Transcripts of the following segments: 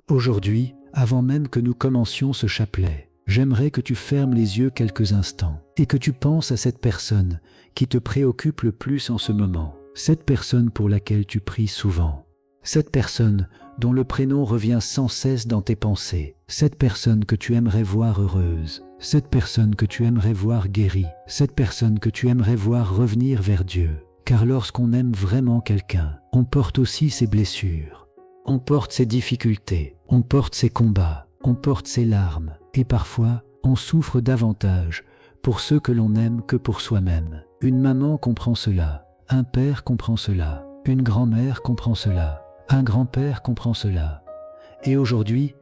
Aujourd'hui, avant même que nous commencions ce chapelet, j'aimerais que tu fermes les yeux quelques instants et que tu penses à cette personne qui te préoccupe le plus en ce moment, cette personne pour laquelle tu pries souvent, cette personne dont le prénom revient sans cesse dans tes pensées, cette personne que tu aimerais voir heureuse, cette personne que tu aimerais voir guérie, cette personne que tu aimerais voir revenir vers Dieu. Car lorsqu'on aime vraiment quelqu'un, on porte aussi ses blessures, on porte ses difficultés, on porte ses combats, on porte ses larmes, et parfois, on souffre davantage pour ceux que l'on aime que pour soi-même. Une maman comprend cela, un père comprend cela, une grand-mère comprend cela, un grand-père comprend cela. Et aujourd'hui,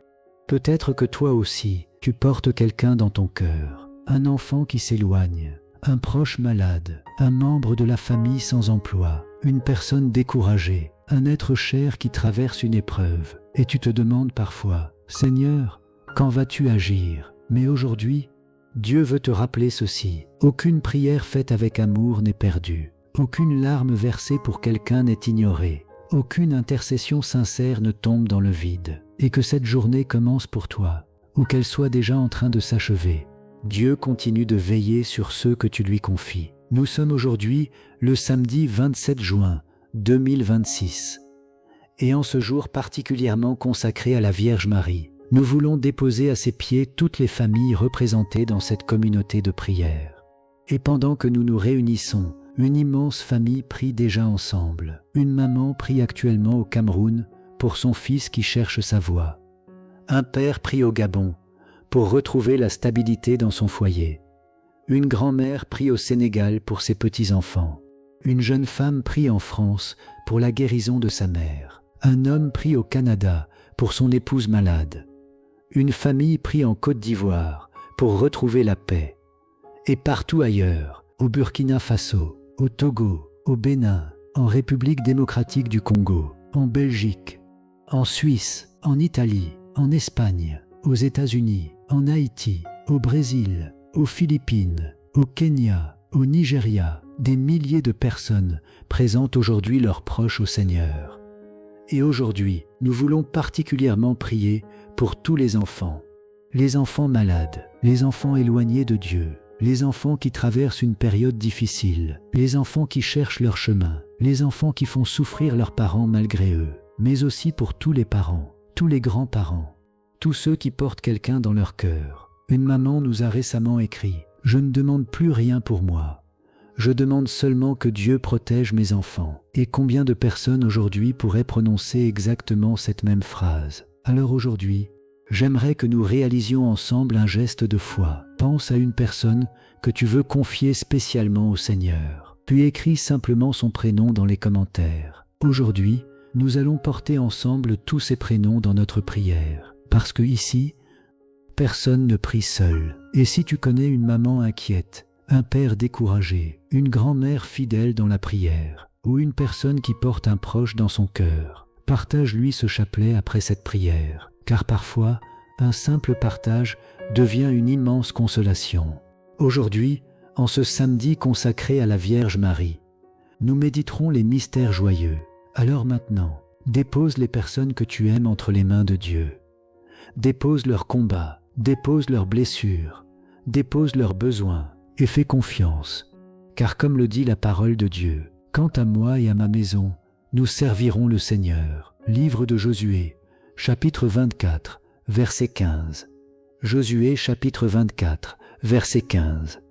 peut-être que toi aussi, tu portes quelqu'un dans ton cœur, un enfant qui s'éloigne, un proche malade, un membre de la famille sans emploi, une personne découragée, un être cher qui traverse une épreuve, et tu te demandes parfois, « Seigneur, quand vas-tu agir ?» Mais aujourd'hui, Dieu veut te rappeler ceci, aucune prière faite avec amour n'est perdue, aucune larme versée pour quelqu'un n'est ignorée, aucune intercession sincère ne tombe dans le vide, et que cette journée commence pour toi, ou qu'elle soit déjà en train de s'achever. Dieu continue de veiller sur ceux que tu lui confies. Nous sommes aujourd'hui le samedi 27 juin 2026. Et en ce jour particulièrement consacré à la Vierge Marie, nous voulons déposer à ses pieds toutes les familles représentées dans cette communauté de prière. Et pendant que nous nous réunissons, une immense famille prie déjà ensemble. Une maman prie actuellement au Cameroun pour son fils qui cherche sa voie. Un père prie au Gabon pour retrouver la stabilité dans son foyer. Une grand-mère prie au Sénégal pour ses petits-enfants. Une jeune femme prie en France pour la guérison de sa mère. Un homme prie au Canada pour son épouse malade. Une famille prie en Côte d'Ivoire pour retrouver la paix. Et partout ailleurs, au Burkina Faso, au Togo, au Bénin, en République démocratique du Congo, en Belgique, en Suisse, en Italie, en Espagne, aux États-Unis, en Haïti, au Brésil, aux Philippines, au Kenya, au Nigeria, des milliers de personnes présentent aujourd'hui leurs proches au Seigneur. Et aujourd'hui, nous voulons particulièrement prier pour tous les enfants malades, les enfants éloignés de Dieu, les enfants qui traversent une période difficile, les enfants qui cherchent leur chemin, les enfants qui font souffrir leurs parents malgré eux, mais aussi pour tous les parents, tous les grands-parents, tous ceux qui portent quelqu'un dans leur cœur. Une maman nous a récemment écrit « Je ne demande plus rien pour moi. Je demande seulement que Dieu protège mes enfants. » Et combien de personnes aujourd'hui pourraient prononcer exactement cette même phrase? Alors aujourd'hui, j'aimerais que nous réalisions ensemble un geste de foi. Pense à une personne que tu veux confier spécialement au Seigneur. Puis écris simplement son prénom dans les commentaires. Aujourd'hui, nous allons porter ensemble tous ces prénoms dans notre prière. Parce que ici, personne ne prie seul. Et si tu connais une maman inquiète, un père découragé, une grand-mère fidèle dans la prière, ou une personne qui porte un proche dans son cœur, partage-lui ce chapelet après cette prière, car parfois, un simple partage devient une immense consolation. Aujourd'hui, en ce samedi consacré à la Vierge Marie, nous méditerons les mystères joyeux. Alors maintenant, dépose les personnes que tu aimes entre les mains de Dieu. Dépose leurs combats, dépose leurs blessures, dépose leurs besoins et fais confiance. Car comme le dit la parole de Dieu, « Quant à moi et à ma maison, nous servirons le Seigneur. » Livre de Josué, chapitre 24, verset 15. Josué, chapitre 24, verset 15.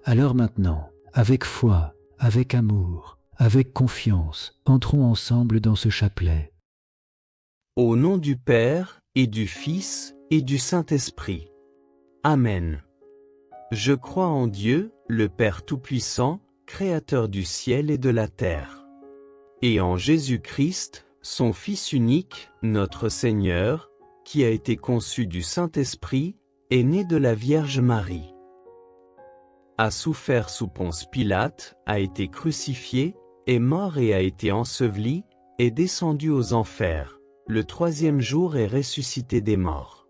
Alors maintenant, avec foi, avec amour, avec confiance, entrons ensemble dans ce chapelet. Au nom du Père, et du Fils, et du Saint-Esprit. Amen. Je crois en Dieu, le Père Tout-Puissant, Créateur du ciel et de la terre. Et en Jésus-Christ, son Fils unique, notre Seigneur, qui a été conçu du Saint-Esprit, est né de la Vierge Marie. A souffert sous Ponce Pilate, a été crucifié, est mort et a été enseveli, est descendu aux enfers. Le troisième jour est ressuscité des morts.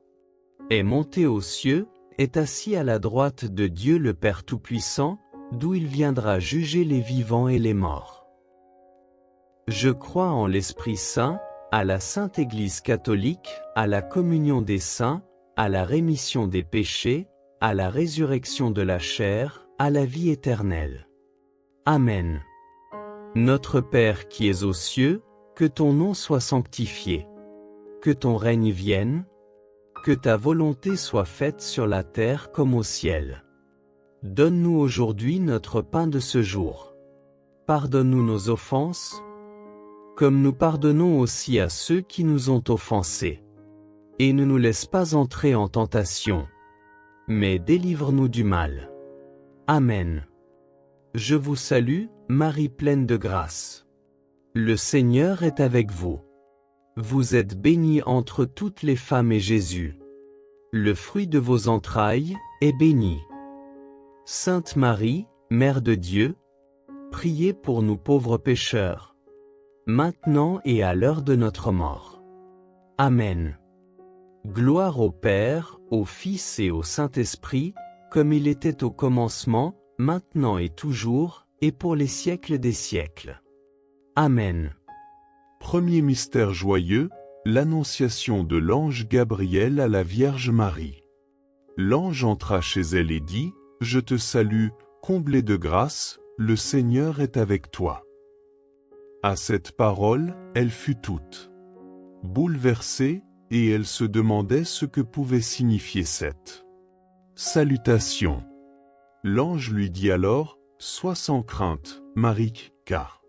Est monté aux cieux, est assis à la droite de Dieu le Père Tout-Puissant, d'où il viendra juger les vivants et les morts. Je crois en l'Esprit Saint, à la Sainte Église catholique, à la communion des saints, à la rémission des péchés, à la résurrection de la chair, à la vie éternelle. Amen. Notre Père qui es aux cieux, que ton nom soit sanctifié. Que ton règne vienne. Que ta volonté soit faite sur la terre comme au ciel. Donne-nous aujourd'hui notre pain de ce jour. Pardonne-nous nos offenses, comme nous pardonnons aussi à ceux qui nous ont offensés. Et ne nous laisse pas entrer en tentation, mais délivre-nous du mal. Amen. Je vous salue, Marie pleine de grâce. Le Seigneur est avec vous. Vous êtes bénie entre toutes les femmes et Jésus, le fruit de vos entrailles, est béni. Sainte Marie, Mère de Dieu, priez pour nous pauvres pécheurs, maintenant et à l'heure de notre mort. Amen. Gloire au Père, au Fils et au Saint-Esprit, comme il était au commencement, maintenant et toujours, et pour les siècles des siècles. Amen. Premier mystère joyeux, l'annonciation de l'ange Gabriel à la Vierge Marie. L'ange entra chez elle et dit, « Je te salue, comblée de grâce, le Seigneur est avec toi. » À cette parole, elle fut toute bouleversée, et elle se demandait ce que pouvait signifier cette salutation. L'ange lui dit alors, « Sois sans crainte, Marie, car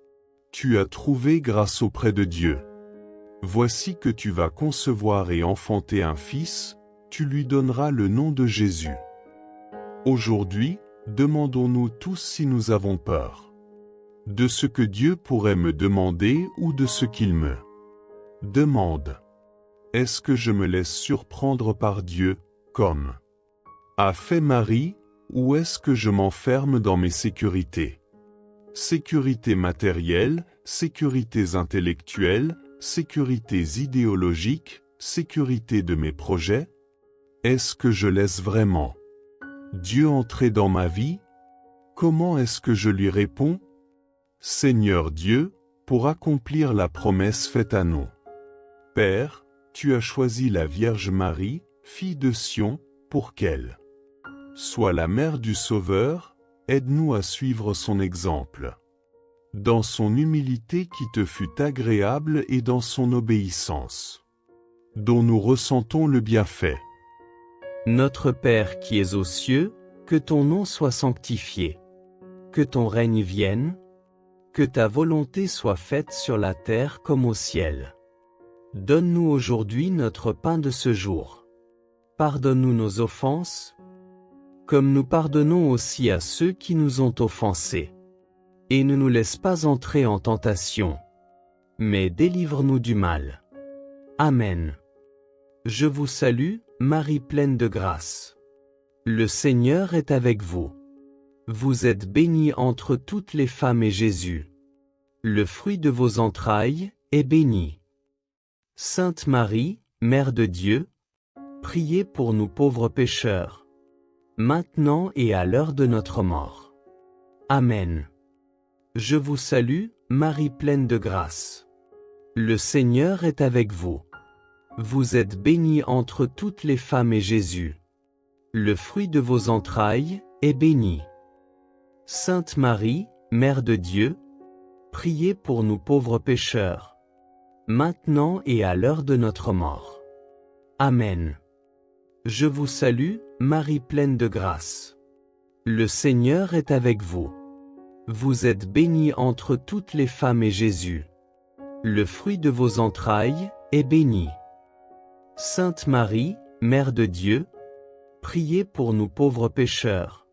tu as trouvé grâce auprès de Dieu. Voici que tu vas concevoir et enfanter un fils, tu lui donneras le nom de Jésus. » Aujourd'hui, demandons-nous tous si nous avons peur de ce que Dieu pourrait me demander ou de ce qu'il me demande. Est-ce que je me laisse surprendre par Dieu, comme a fait Marie, ou est-ce que je m'enferme dans mes sécurités? Sécurités matérielles, sécurités intellectuelles, sécurités idéologiques, sécurité de mes projets? Est-ce que je laisse vraiment Dieu entrer dans ma vie? Comment est-ce que je lui réponds? Seigneur Dieu, pour accomplir la promesse faite à nous. Père, tu as choisi la Vierge Marie, fille de Sion, pour qu'elle soit la mère du Sauveur, aide-nous à suivre son exemple. Dans son humilité qui te fut agréable et dans son obéissance, dont nous ressentons le bienfait. Notre Père qui es aux cieux, que ton nom soit sanctifié. Que ton règne vienne. Que ta volonté soit faite sur la terre comme au ciel. Donne-nous aujourd'hui notre pain de ce jour. Pardonne-nous nos offenses, comme nous pardonnons aussi à ceux qui nous ont offensés. Et ne nous laisse pas entrer en tentation, mais délivre-nous du mal. Amen. Je vous salue, Marie pleine de grâce. Le Seigneur est avec vous. Vous êtes bénie entre toutes les femmes et Jésus, le fruit de vos entrailles, est béni. Sainte Marie, Mère de Dieu, priez pour nous pauvres pécheurs, maintenant et à l'heure de notre mort. Amen. Je vous salue, Marie pleine de grâce. Le Seigneur est avec vous. Vous êtes bénie entre toutes les femmes et Jésus, le fruit de vos entrailles, est béni. Sainte Marie, Mère de Dieu, priez pour nous pauvres pécheurs, maintenant et à l'heure de notre mort. Amen. Je vous salue, Marie pleine de grâce. Le Seigneur est avec vous. Vous êtes bénie entre toutes les femmes et Jésus, le fruit de vos entrailles, est béni. Sainte Marie, Mère de Dieu, priez pour nous pauvres pécheurs,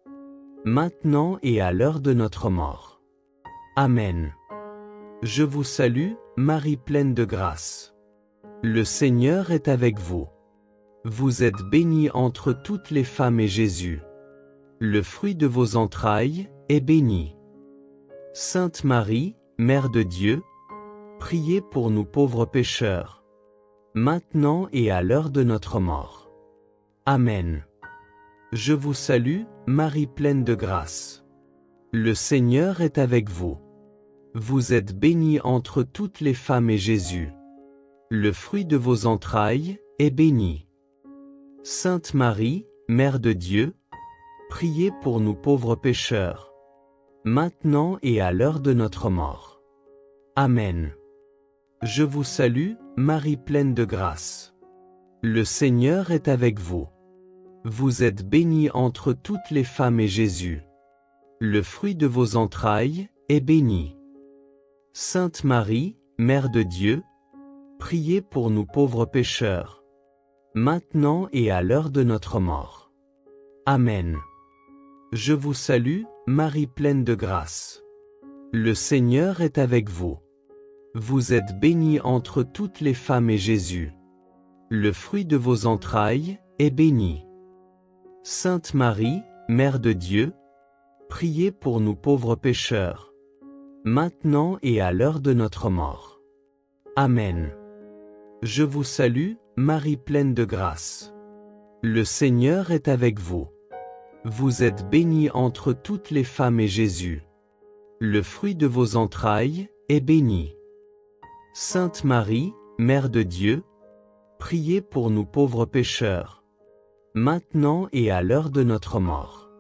maintenant et à l'heure de notre mort. Amen. Je vous salue, Marie pleine de grâce. Le Seigneur est avec vous. Vous êtes bénie entre toutes les femmes et Jésus, le fruit de vos entrailles, est béni. Sainte Marie, Mère de Dieu, priez pour nous pauvres pécheurs, maintenant et à l'heure de notre mort. Amen. Je vous salue, Marie pleine de grâce. Le Seigneur est avec vous. Vous êtes bénie entre toutes les femmes et Jésus, Le fruit de vos entrailles est béni. Sainte Marie, Mère de Dieu, priez pour nous pauvres pécheurs, maintenant et à l'heure de notre mort. Amen. Je vous salue, Marie pleine de grâce. Le Seigneur est avec vous. Vous êtes bénie entre toutes les femmes et Jésus, le fruit de vos entrailles, est béni. Sainte Marie, Mère de Dieu, priez pour nous pauvres pécheurs, maintenant et à l'heure de notre mort. Amen. Je vous salue, Marie pleine de grâce. Le Seigneur est avec vous. Vous êtes bénie entre toutes les femmes et Jésus, le fruit de vos entrailles, est béni. Sainte Marie, Mère de Dieu, priez pour nous pauvres pécheurs, maintenant et à l'heure de notre mort. Amen. Je vous salue, Marie pleine de grâce. Le Seigneur est avec vous. Vous êtes bénie entre toutes les femmes et Jésus, le fruit de vos entrailles, est béni. Sainte Marie, Mère de Dieu, priez pour nous pauvres pécheurs, maintenant et à l'heure de notre mort.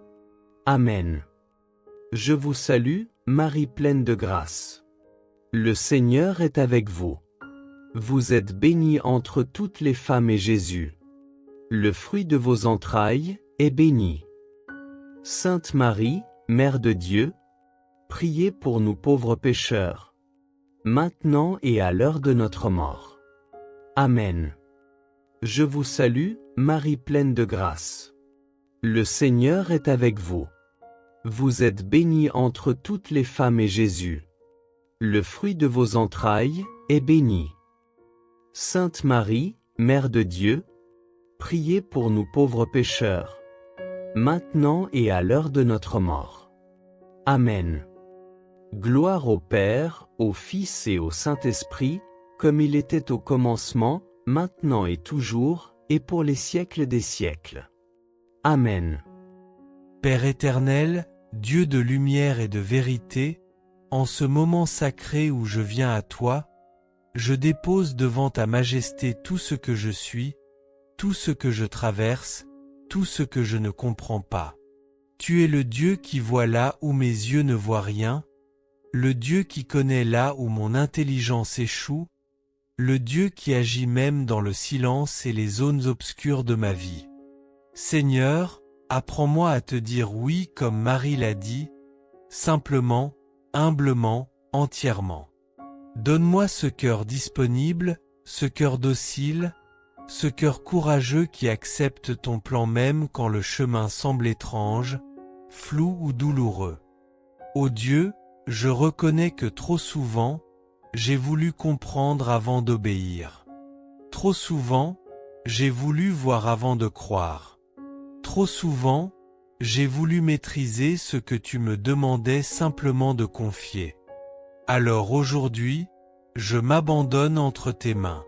Amen. Je vous salue, Marie pleine de grâce. Le Seigneur est avec vous. Vous êtes bénie entre toutes les femmes et Jésus, le fruit de vos entrailles, est béni. Sainte Marie, Mère de Dieu, priez pour nous pauvres pécheurs, maintenant et à l'heure de notre mort. Amen. Je vous salue, Marie pleine de grâce. Le Seigneur est avec vous. Vous êtes bénie entre toutes les femmes et Jésus, le fruit de vos entrailles, est béni. Sainte Marie, Mère de Dieu, priez pour nous pauvres pécheurs, maintenant et à l'heure de notre mort. Amen. Gloire au Père, au Fils et au Saint-Esprit, comme il était au commencement, maintenant et toujours, et pour les siècles des siècles. Amen. Père éternel, Dieu de lumière et de vérité, en ce moment sacré où je viens à toi, je dépose devant ta majesté tout ce que je suis, tout ce que je traverse, tout ce que je ne comprends pas. Tu es le Dieu qui voit là où mes yeux ne voient rien, le Dieu qui connaît là où mon intelligence échoue, le Dieu qui agit même dans le silence et les zones obscures de ma vie. Seigneur, apprends-moi à te dire oui comme Marie l'a dit, simplement, humblement, entièrement. Donne-moi ce cœur disponible, ce cœur docile, ce cœur courageux qui accepte ton plan même quand le chemin semble étrange, flou ou douloureux. Ô Dieu, je reconnais que trop souvent, j'ai voulu comprendre avant d'obéir. Trop souvent, j'ai voulu voir avant de croire. Trop souvent, j'ai voulu maîtriser ce que tu me demandais simplement de confier. Alors aujourd'hui, je m'abandonne entre tes mains.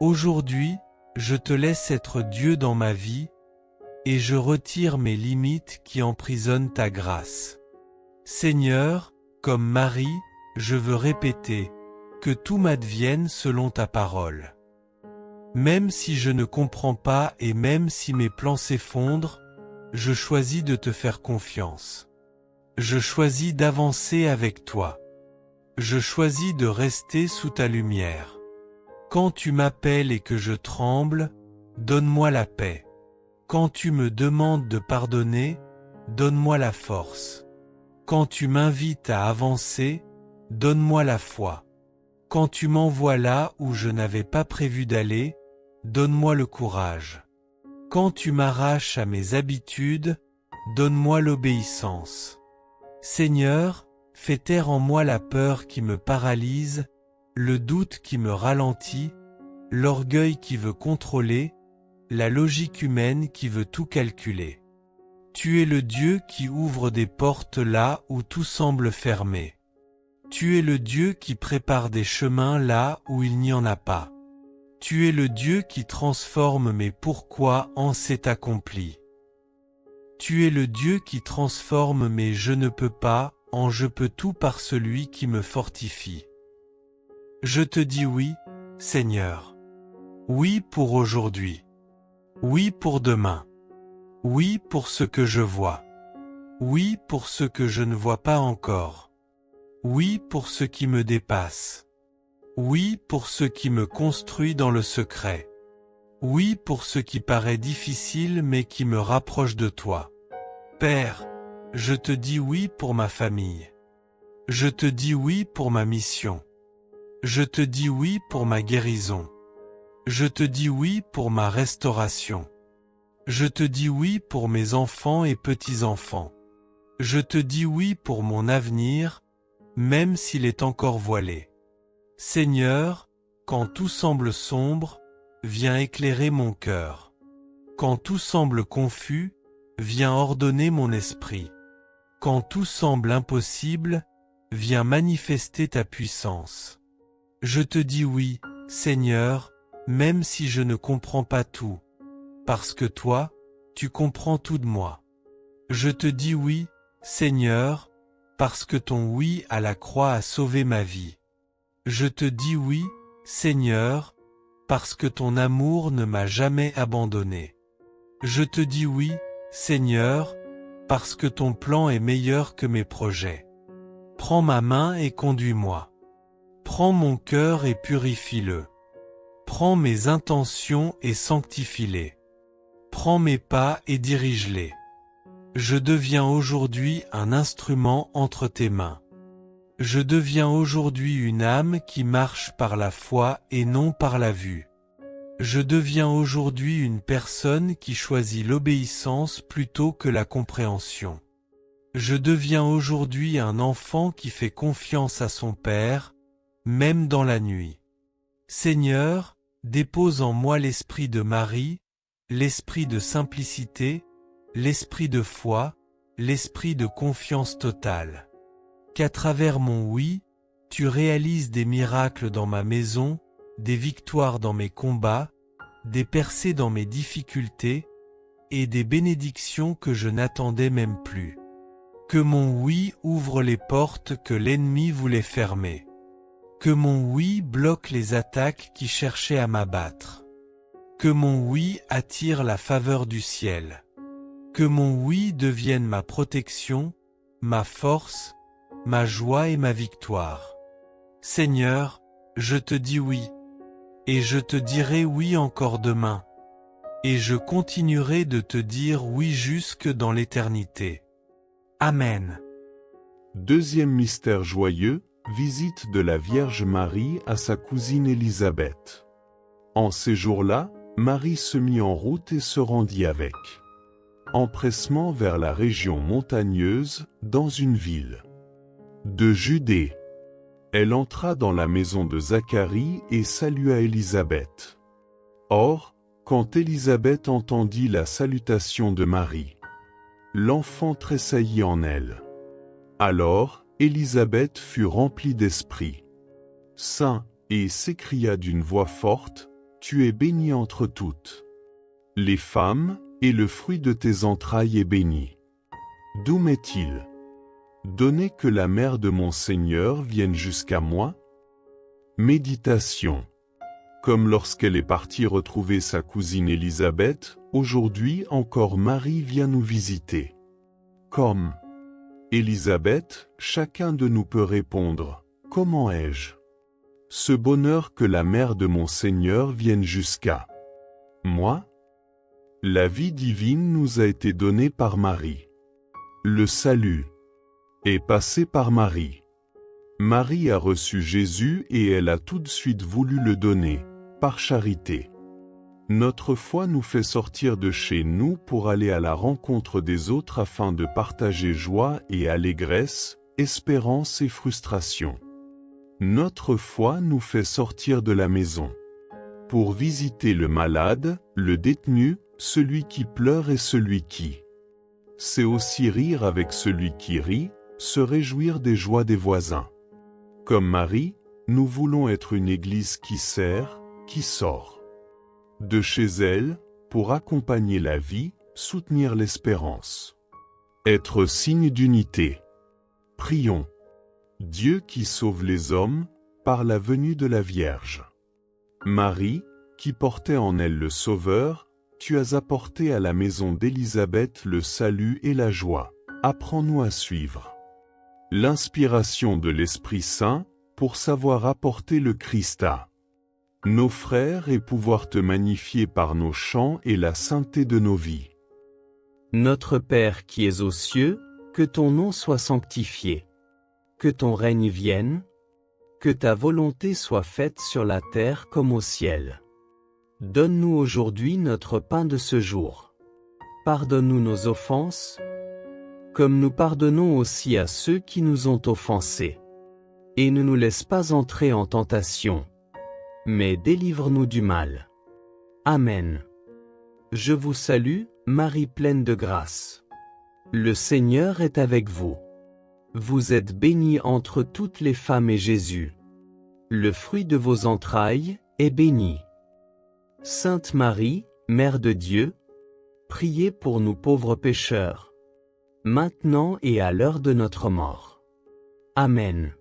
Aujourd'hui, je te laisse être Dieu dans ma vie, et je retire mes limites qui emprisonnent ta grâce. Seigneur, comme Marie, je veux répéter, que tout m'advienne selon ta parole. Même si je ne comprends pas et même si mes plans s'effondrent, je choisis de te faire confiance. Je choisis d'avancer avec toi. Je choisis de rester sous ta lumière. Quand tu m'appelles et que je tremble, donne-moi la paix. Quand tu me demandes de pardonner, donne-moi la force. Quand tu m'invites à avancer, donne-moi la foi. Quand tu m'envoies là où je n'avais pas prévu d'aller, donne-moi le courage. Quand tu m'arraches à mes habitudes, donne-moi l'obéissance. Seigneur, fais taire en moi la peur qui me paralyse, le doute qui me ralentit, l'orgueil qui veut contrôler, la logique humaine qui veut tout calculer. Tu es le Dieu qui ouvre des portes là où tout semble fermé. Tu es le Dieu qui prépare des chemins là où il n'y en a pas. Tu es le Dieu qui transforme mes pourquoi en c'est accompli. Tu es le Dieu qui transforme mes je ne peux pas en je peux tout par celui qui me fortifie. Je te dis oui, Seigneur. Oui pour aujourd'hui. Oui pour demain. Oui pour ce que je vois. Oui pour ce que je ne vois pas encore. Oui pour ce qui me dépasse. Oui pour ce qui me construit dans le secret. Oui pour ce qui paraît difficile mais qui me rapproche de toi. Père, je te dis oui pour ma famille. Je te dis oui pour ma mission. Je te dis oui pour ma guérison. Je te dis oui pour ma restauration. Je te dis oui pour mes enfants et petits-enfants. Je te dis oui pour mon avenir, même s'il est encore voilé. Seigneur, quand tout semble sombre, viens éclairer mon cœur. Quand tout semble confus, viens ordonner mon esprit. Quand tout semble impossible, viens manifester ta puissance. Je te dis oui, Seigneur, même si je ne comprends pas tout, parce que toi, tu comprends tout de moi. Je te dis oui, Seigneur, parce que ton oui à la croix a sauvé ma vie. Je te dis oui, Seigneur, parce que ton amour ne m'a jamais abandonné. Je te dis oui, Seigneur, parce que ton plan est meilleur que mes projets. Prends ma main et conduis-moi. Prends mon cœur et purifie-le. Prends mes intentions et sanctifie-les. Prends mes pas et dirige-les. Je deviens aujourd'hui un instrument entre tes mains. Je deviens aujourd'hui une âme qui marche par la foi et non par la vue. Je deviens aujourd'hui une personne qui choisit l'obéissance plutôt que la compréhension. Je deviens aujourd'hui un enfant qui fait confiance à son Père, même dans la nuit. Seigneur, dépose en moi l'esprit de Marie, l'esprit de simplicité, l'esprit de foi, l'esprit de confiance totale. Qu'à travers mon oui, tu réalises des miracles dans ma maison, des victoires dans mes combats, des percées dans mes difficultés, et des bénédictions que je n'attendais même plus. Que mon oui ouvre les portes que l'ennemi voulait fermer. Que mon oui bloque les attaques qui cherchaient à m'abattre. Que mon oui attire la faveur du ciel. Que mon oui devienne ma protection, ma force, ma joie et ma victoire. Seigneur, je te dis oui, et je te dirai oui encore demain, et je continuerai de te dire oui jusque dans l'éternité. Amen. Deuxième mystère joyeux, visite de la Vierge Marie à sa cousine Élisabeth. En ces jours-là, Marie se mit en route et se rendit avec empressement vers la région montagneuse, dans une ville de Judée. Elle entra dans la maison de Zacharie et salua Élisabeth. Or, quand Élisabeth entendit la salutation de Marie, l'enfant tressaillit en elle. Alors, Élisabeth fut remplie d'esprit saint et s'écria d'une voix forte, « Tu es bénie entre toutes les femmes, et le fruit de tes entrailles est béni. D'où m'est-il donné que la mère de mon Seigneur vienne jusqu'à moi ?» Méditation. Comme lorsqu'elle est partie retrouver sa cousine Élisabeth, aujourd'hui encore Marie vient nous visiter. Comme Élisabeth, chacun de nous peut répondre, « Comment ai-je ce bonheur que la mère de mon Seigneur vienne jusqu'à moi ?» La vie divine nous a été donnée par Marie. Le salut est passé par Marie. Marie a reçu Jésus et elle a tout de suite voulu le donner, par charité. Notre foi nous fait sortir de chez nous pour aller à la rencontre des autres afin de partager joie et allégresse, espérance et frustration. Notre foi nous fait sortir de la maison pour visiter le malade, le détenu, celui qui pleure et celui qui sait aussi rire avec celui qui rit, se réjouir des joies des voisins. Comme Marie, nous voulons être une église qui sert, qui sort de chez elle, pour accompagner la vie, soutenir l'espérance. Être signe d'unité. Prions. Dieu qui sauve les hommes, par la venue de la Vierge. Marie, qui portait en elle le Sauveur, tu as apporté à la maison d'Élisabeth le salut et la joie. Apprends-nous à suivre l'inspiration de l'Esprit Saint pour savoir apporter le Christ à nos frères et pouvoir te magnifier par nos chants et la sainteté de nos vies. Notre Père qui es aux cieux, que ton nom soit sanctifié. Que ton règne vienne. Que ta volonté soit faite sur la terre comme au ciel. Donne-nous aujourd'hui notre pain de ce jour. Pardonne-nous nos offenses, comme nous pardonnons aussi à ceux qui nous ont offensés. Et ne nous laisse pas entrer en tentation, mais délivre-nous du mal. Amen. Je vous salue, Marie pleine de grâce. Le Seigneur est avec vous. Vous êtes bénie entre toutes les femmes et Jésus, le fruit de vos entrailles, est béni. Sainte Marie, Mère de Dieu, priez pour nous pauvres pécheurs, maintenant et à l'heure de notre mort. Amen.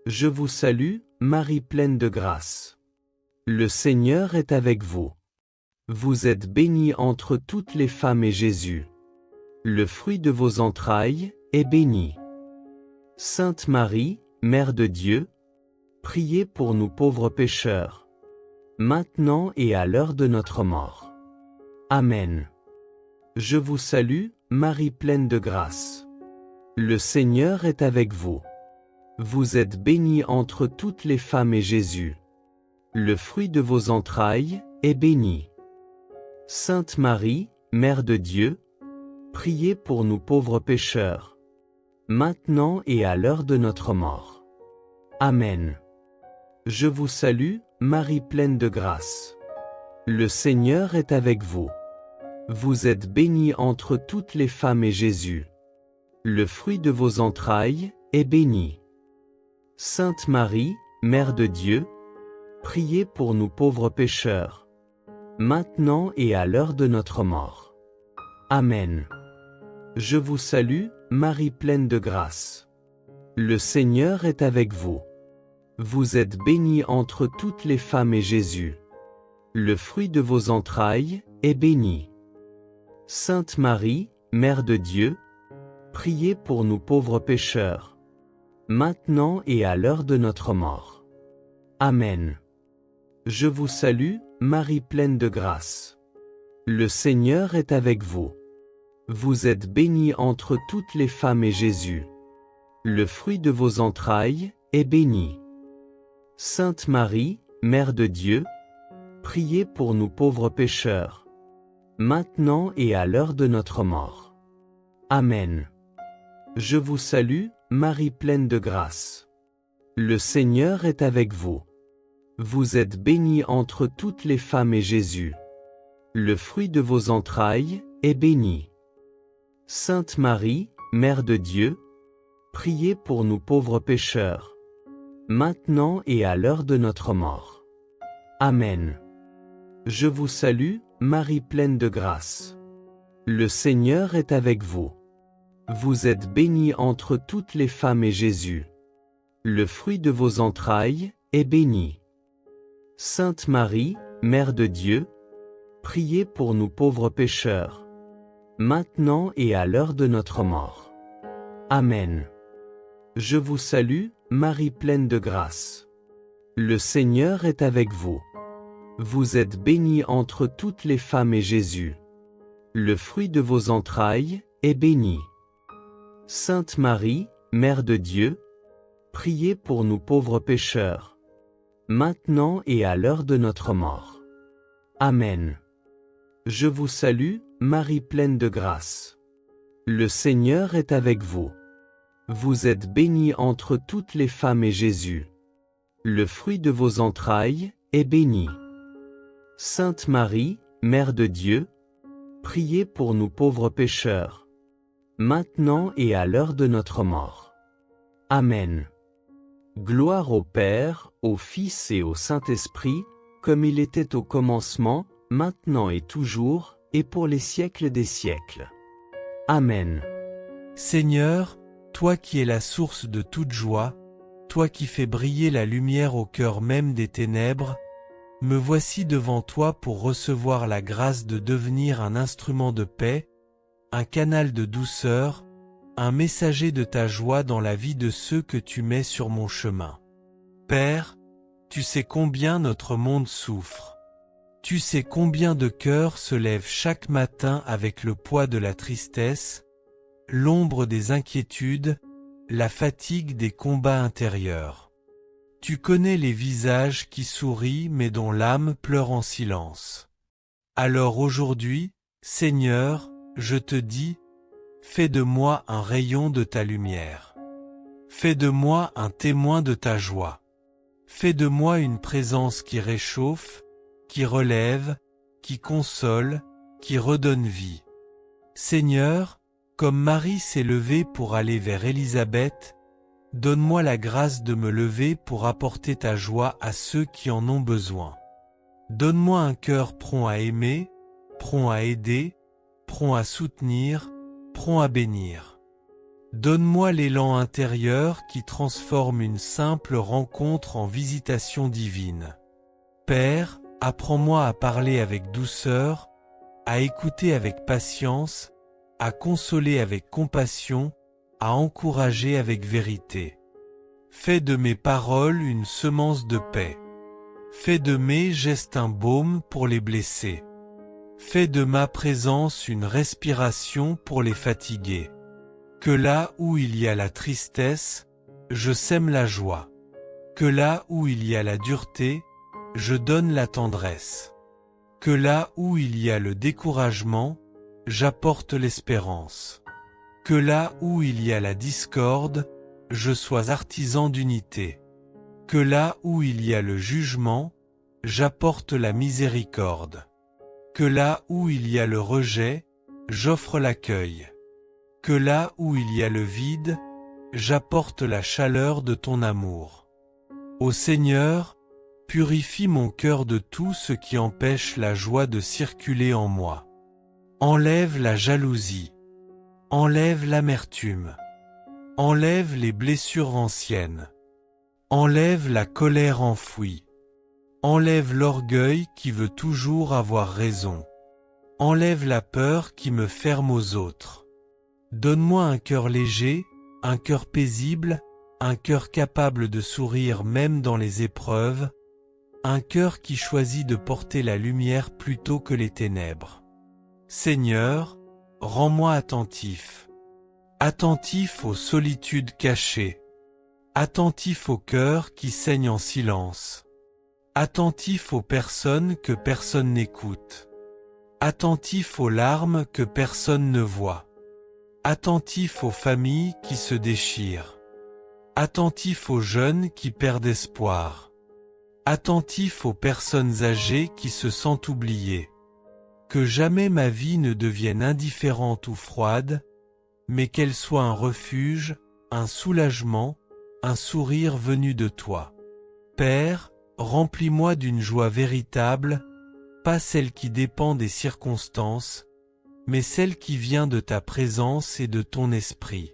Je vous salue, Marie pleine de grâce. Le Seigneur est avec vous. Vous êtes bénie entre toutes les femmes et Jésus, le fruit de vos entrailles, est béni. Sainte Marie, Mère de Dieu, priez pour nous pauvres pécheurs, maintenant et à l'heure de notre mort. Amen. Je vous salue, Marie pleine de grâce. Le Seigneur est avec vous. Vous êtes bénie entre toutes les femmes et Jésus, le fruit de vos entrailles, est béni. Sainte Marie, Mère de Dieu, priez pour nous pauvres pécheurs, maintenant et à l'heure de notre mort. Amen. Je vous salue, Marie pleine de grâce. Le Seigneur est avec vous. Vous êtes bénie entre toutes les femmes et Jésus, le fruit de vos entrailles, est béni. Sainte Marie, Mère de Dieu, priez pour nous pauvres pécheurs, maintenant et à l'heure de notre mort. Amen. Je vous salue, Marie pleine de grâce. Le Seigneur est avec vous. Vous êtes bénie entre toutes les femmes et Jésus, le fruit de vos entrailles, est béni. Sainte Marie, Mère de Dieu, priez pour nous pauvres pécheurs, maintenant et à l'heure de notre mort. Amen. Je vous salue, Marie pleine de grâce. Le Seigneur est avec vous. Vous êtes bénie entre toutes les femmes et Jésus, le fruit de vos entrailles, est béni. Sainte Marie, Mère de Dieu, priez pour nous pauvres pécheurs, maintenant et à l'heure de notre mort. Amen. Je vous salue, Marie pleine de grâce. Le Seigneur est avec vous. Vous êtes bénie entre toutes les femmes et Jésus, le fruit de vos entrailles, est béni. Sainte Marie, Mère de Dieu, priez pour nous pauvres pécheurs, maintenant et à l'heure de notre mort. Amen. Je vous salue, Marie pleine de grâce. Le Seigneur est avec vous. Vous êtes bénie entre toutes les femmes et Jésus, le fruit de vos entrailles, est béni. Sainte Marie, Mère de Dieu, priez pour nous pauvres pécheurs, maintenant et à l'heure de notre mort. Amen. Je vous salue, Marie pleine de grâce. Le Seigneur est avec vous. Vous êtes bénie entre toutes les femmes et Jésus, le fruit de vos entrailles, est béni. Sainte Marie, Mère de Dieu, priez pour nous pauvres pécheurs, maintenant et à l'heure de notre mort. Amen. Je vous salue, Marie pleine de grâce. Le Seigneur est avec vous. Vous êtes bénie entre toutes les femmes et Jésus, le fruit de vos entrailles, est béni. Sainte Marie, Mère de Dieu, priez pour nous pauvres pécheurs, maintenant et à l'heure de notre mort. Amen. Gloire au Père, au Fils et au Saint-Esprit, comme il était au commencement, maintenant et toujours, et pour les siècles des siècles. Amen. Seigneur, toi qui es la source de toute joie, toi qui fais briller la lumière au cœur même des ténèbres, me voici devant toi pour recevoir la grâce de devenir un instrument de paix, un canal de douceur, un messager de ta joie dans la vie de ceux que tu mets sur mon chemin. Père, tu sais combien notre monde souffre. Tu sais combien de cœurs se lèvent chaque matin avec le poids de la tristesse, l'ombre des inquiétudes, la fatigue des combats intérieurs. Tu connais les visages qui sourient mais dont l'âme pleure en silence. Alors aujourd'hui, Seigneur, je te dis, fais de moi un rayon de ta lumière. Fais de moi un témoin de ta joie. Fais de moi une présence qui réchauffe, qui relève, qui console, qui redonne vie. Seigneur, comme Marie s'est levée pour aller vers Élisabeth, donne-moi la grâce de me lever pour apporter ta joie à ceux qui en ont besoin. Donne-moi un cœur prompt à aimer, prompt à aider, prompt à soutenir, prompt à bénir. Donne-moi l'élan intérieur qui transforme une simple rencontre en visitation divine. Père, apprends-moi à parler avec douceur, à écouter avec patience, à consoler avec compassion, à encourager avec vérité. Fais de mes paroles une semence de paix. Fais de mes gestes un baume pour les blessés. Fais de ma présence une respiration pour les fatigués. Que là où il y a la tristesse, je sème la joie. Que là où il y a la dureté, je donne la tendresse. Que là où il y a le découragement, j'apporte l'espérance. Que là où il y a la discorde, je sois artisan d'unité. Que là où il y a le jugement, j'apporte la miséricorde. Que là où il y a le rejet, j'offre l'accueil. Que là où il y a le vide, j'apporte la chaleur de ton amour. Ô Seigneur, purifie mon cœur de tout ce qui empêche la joie de circuler en moi. Enlève la jalousie. Enlève l'amertume. Enlève les blessures anciennes. Enlève la colère enfouie. Enlève l'orgueil qui veut toujours avoir raison. Enlève la peur qui me ferme aux autres. Donne-moi un cœur léger, un cœur paisible, un cœur capable de sourire même dans les épreuves, un cœur qui choisit de porter la lumière plutôt que les ténèbres. Seigneur, rends-moi attentif. Attentif aux solitudes cachées. Attentif aux cœurs qui saignent en silence. Attentif aux personnes que personne n'écoute. Attentif aux larmes que personne ne voit. Attentif aux familles qui se déchirent. Attentif aux jeunes qui perdent espoir. Attentif aux personnes âgées qui se sentent oubliées. Que jamais ma vie ne devienne indifférente ou froide, mais qu'elle soit un refuge, un soulagement, un sourire venu de toi. Père, remplis-moi d'une joie véritable, pas celle qui dépend des circonstances, mais celle qui vient de ta présence et de ton esprit.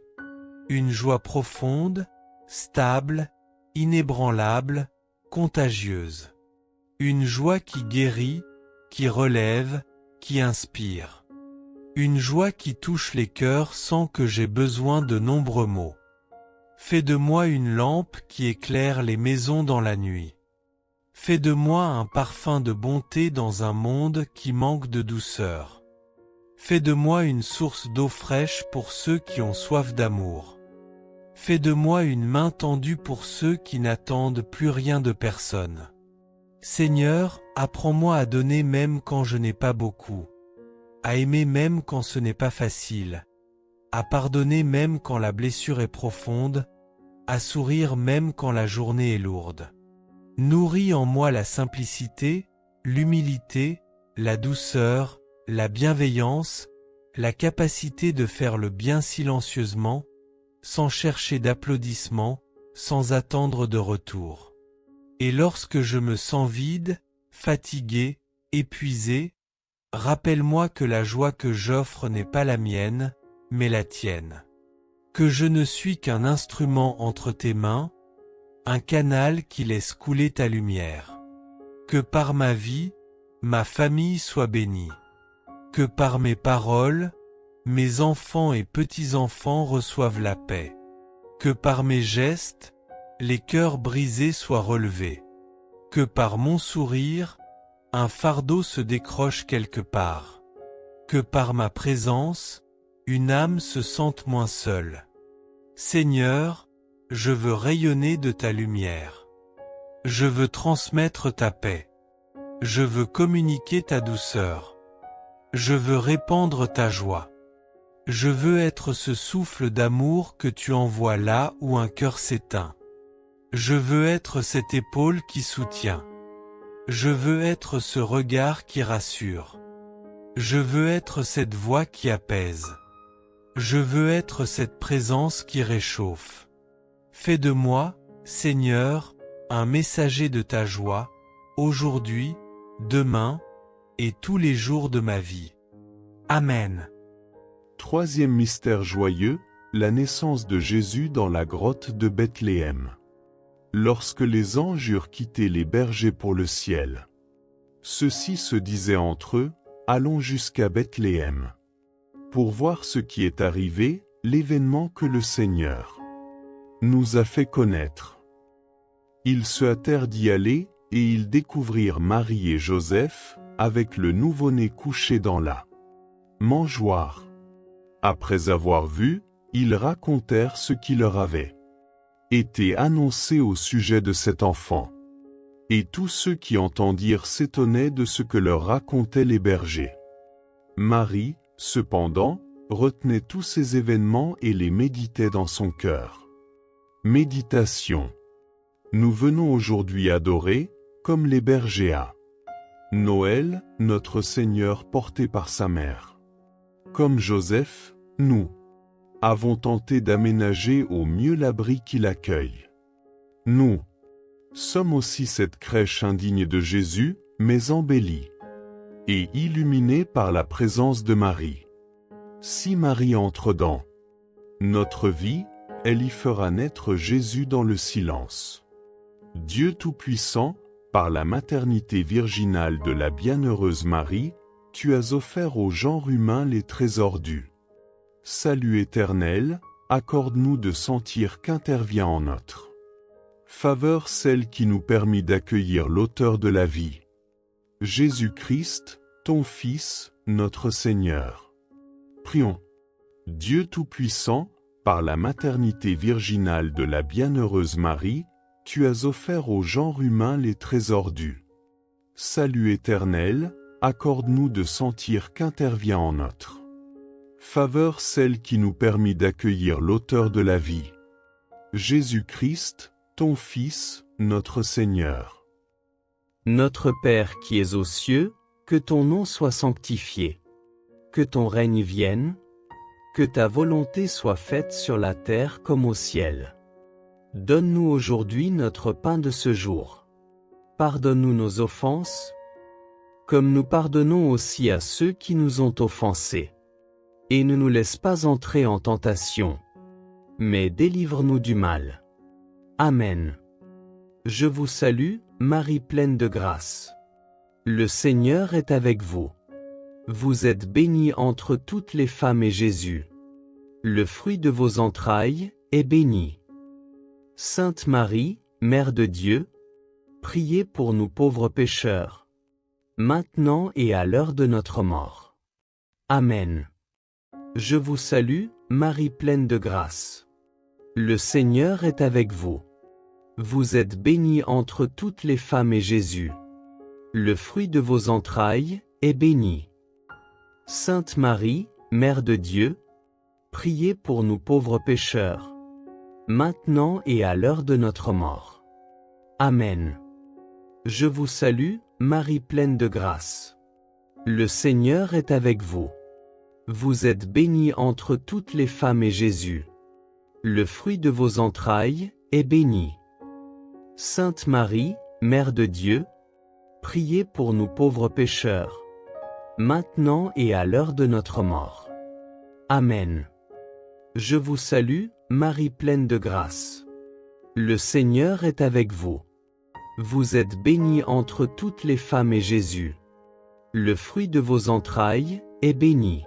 Une joie profonde, stable, inébranlable, contagieuse. Une joie qui guérit, qui relève, qui inspire. Une joie qui touche les cœurs sans que j'aie besoin de nombreux mots. Fais de moi une lampe qui éclaire les maisons dans la nuit. Fais de moi un parfum de bonté dans un monde qui manque de douceur. Fais de moi une source d'eau fraîche pour ceux qui ont soif d'amour. Fais de moi une main tendue pour ceux qui n'attendent plus rien de personne. Seigneur, apprends-moi à donner même quand je n'ai pas beaucoup, à aimer même quand ce n'est pas facile, à pardonner même quand la blessure est profonde, à sourire même quand la journée est lourde. Nourris en moi la simplicité, l'humilité, la douceur, la bienveillance, la capacité de faire le bien silencieusement, sans chercher d'applaudissements, sans attendre de retour. Et lorsque je me sens vide, fatigué, épuisé, rappelle-moi que la joie que j'offre n'est pas la mienne, mais la tienne. Que je ne suis qu'un instrument entre tes mains, un canal qui laisse couler ta lumière. Que par ma vie, ma famille soit bénie. Que par mes paroles, mes enfants et petits-enfants reçoivent la paix. Que par mes gestes, les cœurs brisés soient relevés. Que par mon sourire, un fardeau se décroche quelque part. Que par ma présence, une âme se sente moins seule. Seigneur, je veux rayonner de ta lumière. Je veux transmettre ta paix. Je veux communiquer ta douceur. Je veux répandre ta joie. Je veux être ce souffle d'amour que tu envoies là où un cœur s'éteint. Je veux être cette épaule qui soutient. Je veux être ce regard qui rassure. Je veux être cette voix qui apaise. Je veux être cette présence qui réchauffe. Fais de moi, Seigneur, un messager de ta joie, aujourd'hui, demain, et tous les jours de ma vie. Amen. Troisième mystère joyeux, la naissance de Jésus dans la grotte de Bethléem. Lorsque les anges eurent quitté les bergers pour le ciel, ceux-ci se disaient entre eux, « Allons jusqu'à Bethléem, pour voir ce qui est arrivé, l'événement que le Seigneur nous a fait connaître. » Ils se hâtèrent d'y aller, et ils découvrirent Marie et Joseph, avec le nouveau-né couché dans la mangeoire. Après avoir vu, ils racontèrent ce qui leur avait été annoncé au sujet de cet enfant. Et tous ceux qui entendirent s'étonnaient de ce que leur racontaient les bergers. Marie, cependant, retenait tous ces événements et les méditait dans son cœur. Méditation. Nous venons aujourd'hui adorer, comme les bergers à Noël, notre Seigneur porté par sa mère. Comme Joseph, nous avons tenté d'aménager au mieux l'abri qui l'accueille. Nous sommes aussi cette crèche indigne de Jésus, mais embellie et illuminée par la présence de Marie. Si Marie entre dans notre vie, elle y fera naître Jésus dans le silence. Dieu Tout-Puissant, par la maternité virginale de la bienheureuse Marie, tu as offert au genre humain les trésors du salut éternel, accorde-nous de sentir qu'intervient en notre faveur celle qui nous permit d'accueillir l'auteur de la vie, Jésus-Christ, ton Fils, notre Seigneur. Prions. Dieu Tout-Puissant, par la maternité virginale de la bienheureuse Marie, tu as offert au genre humain les trésors du salut éternel, accorde-nous de sentir qu'intervient en notre faveur celle qui nous permit d'accueillir l'auteur de la vie, Jésus-Christ, ton Fils, notre Seigneur. Notre Père qui es aux cieux, que ton nom soit sanctifié. Que ton règne vienne. Que ta volonté soit faite sur la terre comme au ciel. Donne-nous aujourd'hui notre pain de ce jour. Pardonne-nous nos offenses, comme nous pardonnons aussi à ceux qui nous ont offensés. Et ne nous laisse pas entrer en tentation, mais délivre-nous du mal. Amen. Je vous salue, Marie pleine de grâce. Le Seigneur est avec vous. Vous êtes bénie entre toutes les femmes et Jésus, le fruit de vos entrailles, est béni. Sainte Marie, Mère de Dieu, priez pour nous pauvres pécheurs, maintenant et à l'heure de notre mort. Amen. Je vous salue, Marie pleine de grâce. Le Seigneur est avec vous. Vous êtes bénie entre toutes les femmes et Jésus, le fruit de vos entrailles, est béni. Sainte Marie, Mère de Dieu, priez pour nous pauvres pécheurs, maintenant et à l'heure de notre mort. Amen. Je vous salue, Marie pleine de grâce. Le Seigneur est avec vous. Vous êtes bénie entre toutes les femmes et Jésus, le fruit de vos entrailles, est béni. Sainte Marie, Mère de Dieu, priez pour nous pauvres pécheurs, maintenant et à l'heure de notre mort. Amen. Je vous salue, Marie pleine de grâce. Le Seigneur est avec vous. Vous êtes bénie entre toutes les femmes et Jésus, le fruit de vos entrailles, est béni.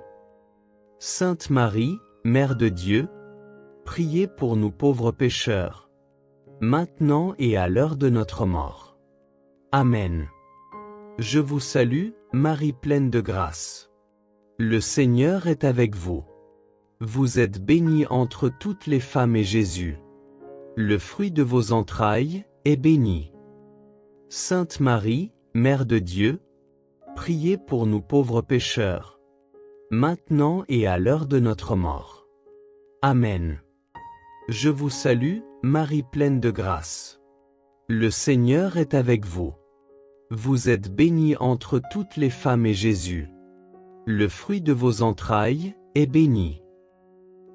Sainte Marie, Mère de Dieu, priez pour nous pauvres pécheurs, maintenant et à l'heure de notre mort. Amen. Je vous salue, Marie pleine de grâce. Le Seigneur est avec vous. Vous êtes bénie entre toutes les femmes et Jésus, le fruit de vos entrailles, est béni. Sainte Marie, Mère de Dieu, priez pour nous pauvres pécheurs, maintenant et à l'heure de notre mort. Amen. Je vous salue, Marie pleine de grâce. Le Seigneur est avec vous. Vous êtes bénie entre toutes les femmes et Jésus, le fruit de vos entrailles, est béni.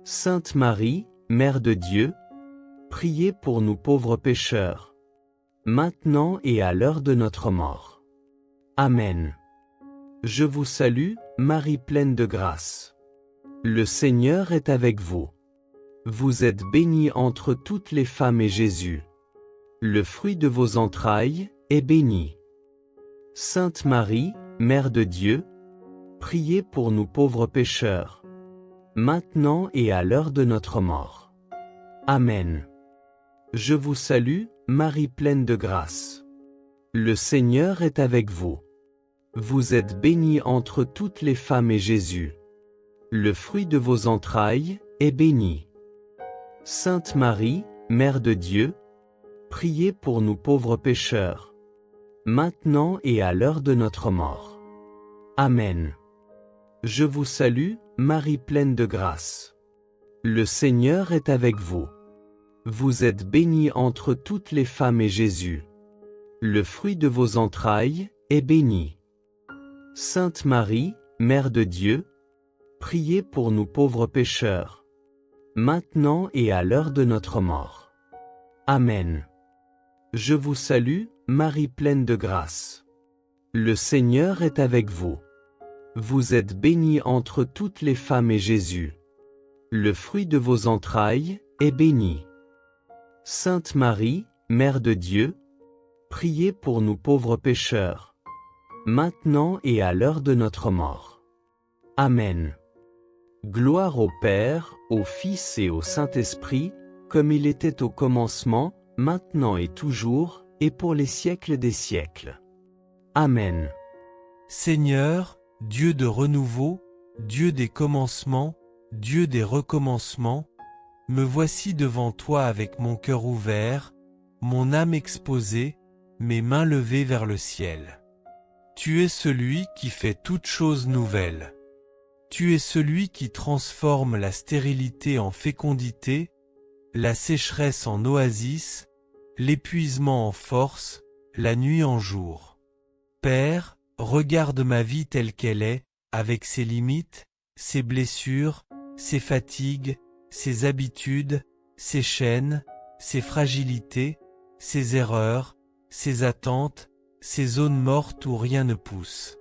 Sainte Marie, Mère de Dieu, priez pour nous pauvres pécheurs, maintenant et à l'heure de notre mort. Amen. Je vous salue, Marie pleine de grâce. Le Seigneur est avec vous. Vous êtes bénie entre toutes les femmes et Jésus, le fruit de vos entrailles, est béni. Sainte Marie, Mère de Dieu, priez pour nous pauvres pécheurs, maintenant et à l'heure de notre mort. Amen. Je vous salue, Marie pleine de grâce. Le Seigneur est avec vous. Vous êtes bénie entre toutes les femmes et Jésus, le fruit de vos entrailles, est béni. Sainte Marie, Mère de Dieu, priez pour nous pauvres pécheurs, maintenant et à l'heure de notre mort. Amen. Je vous salue, Marie pleine de grâce. Le Seigneur est avec vous. Vous êtes bénie entre toutes les femmes et Jésus, le fruit de vos entrailles, est béni. Sainte Marie, Mère de Dieu, priez pour nous pauvres pécheurs, maintenant et à l'heure de notre mort. Amen. Je vous salue, Marie pleine de grâce. Le Seigneur est avec vous. Vous êtes bénie entre toutes les femmes et Jésus, le fruit de vos entrailles, est béni. Sainte Marie, Mère de Dieu, priez pour nous pauvres pécheurs, maintenant et à l'heure de notre mort. Amen. Gloire au Père, au Fils et au Saint-Esprit, comme il était au commencement, maintenant et toujours, et pour les siècles des siècles. Amen. Seigneur, Dieu de renouveau, Dieu des commencements, Dieu des recommencements, me voici devant toi avec mon cœur ouvert, mon âme exposée, mes mains levées vers le ciel. Tu es celui qui fait toutes choses nouvelles. Tu es celui qui transforme la stérilité en fécondité, la sécheresse en oasis, l'épuisement en force, la nuit en jour. Père, regarde ma vie telle qu'elle est, avec ses limites, ses blessures, ses fatigues, ses habitudes, ses chaînes, ses fragilités, ses erreurs, ses attentes, ses zones mortes où rien ne pousse.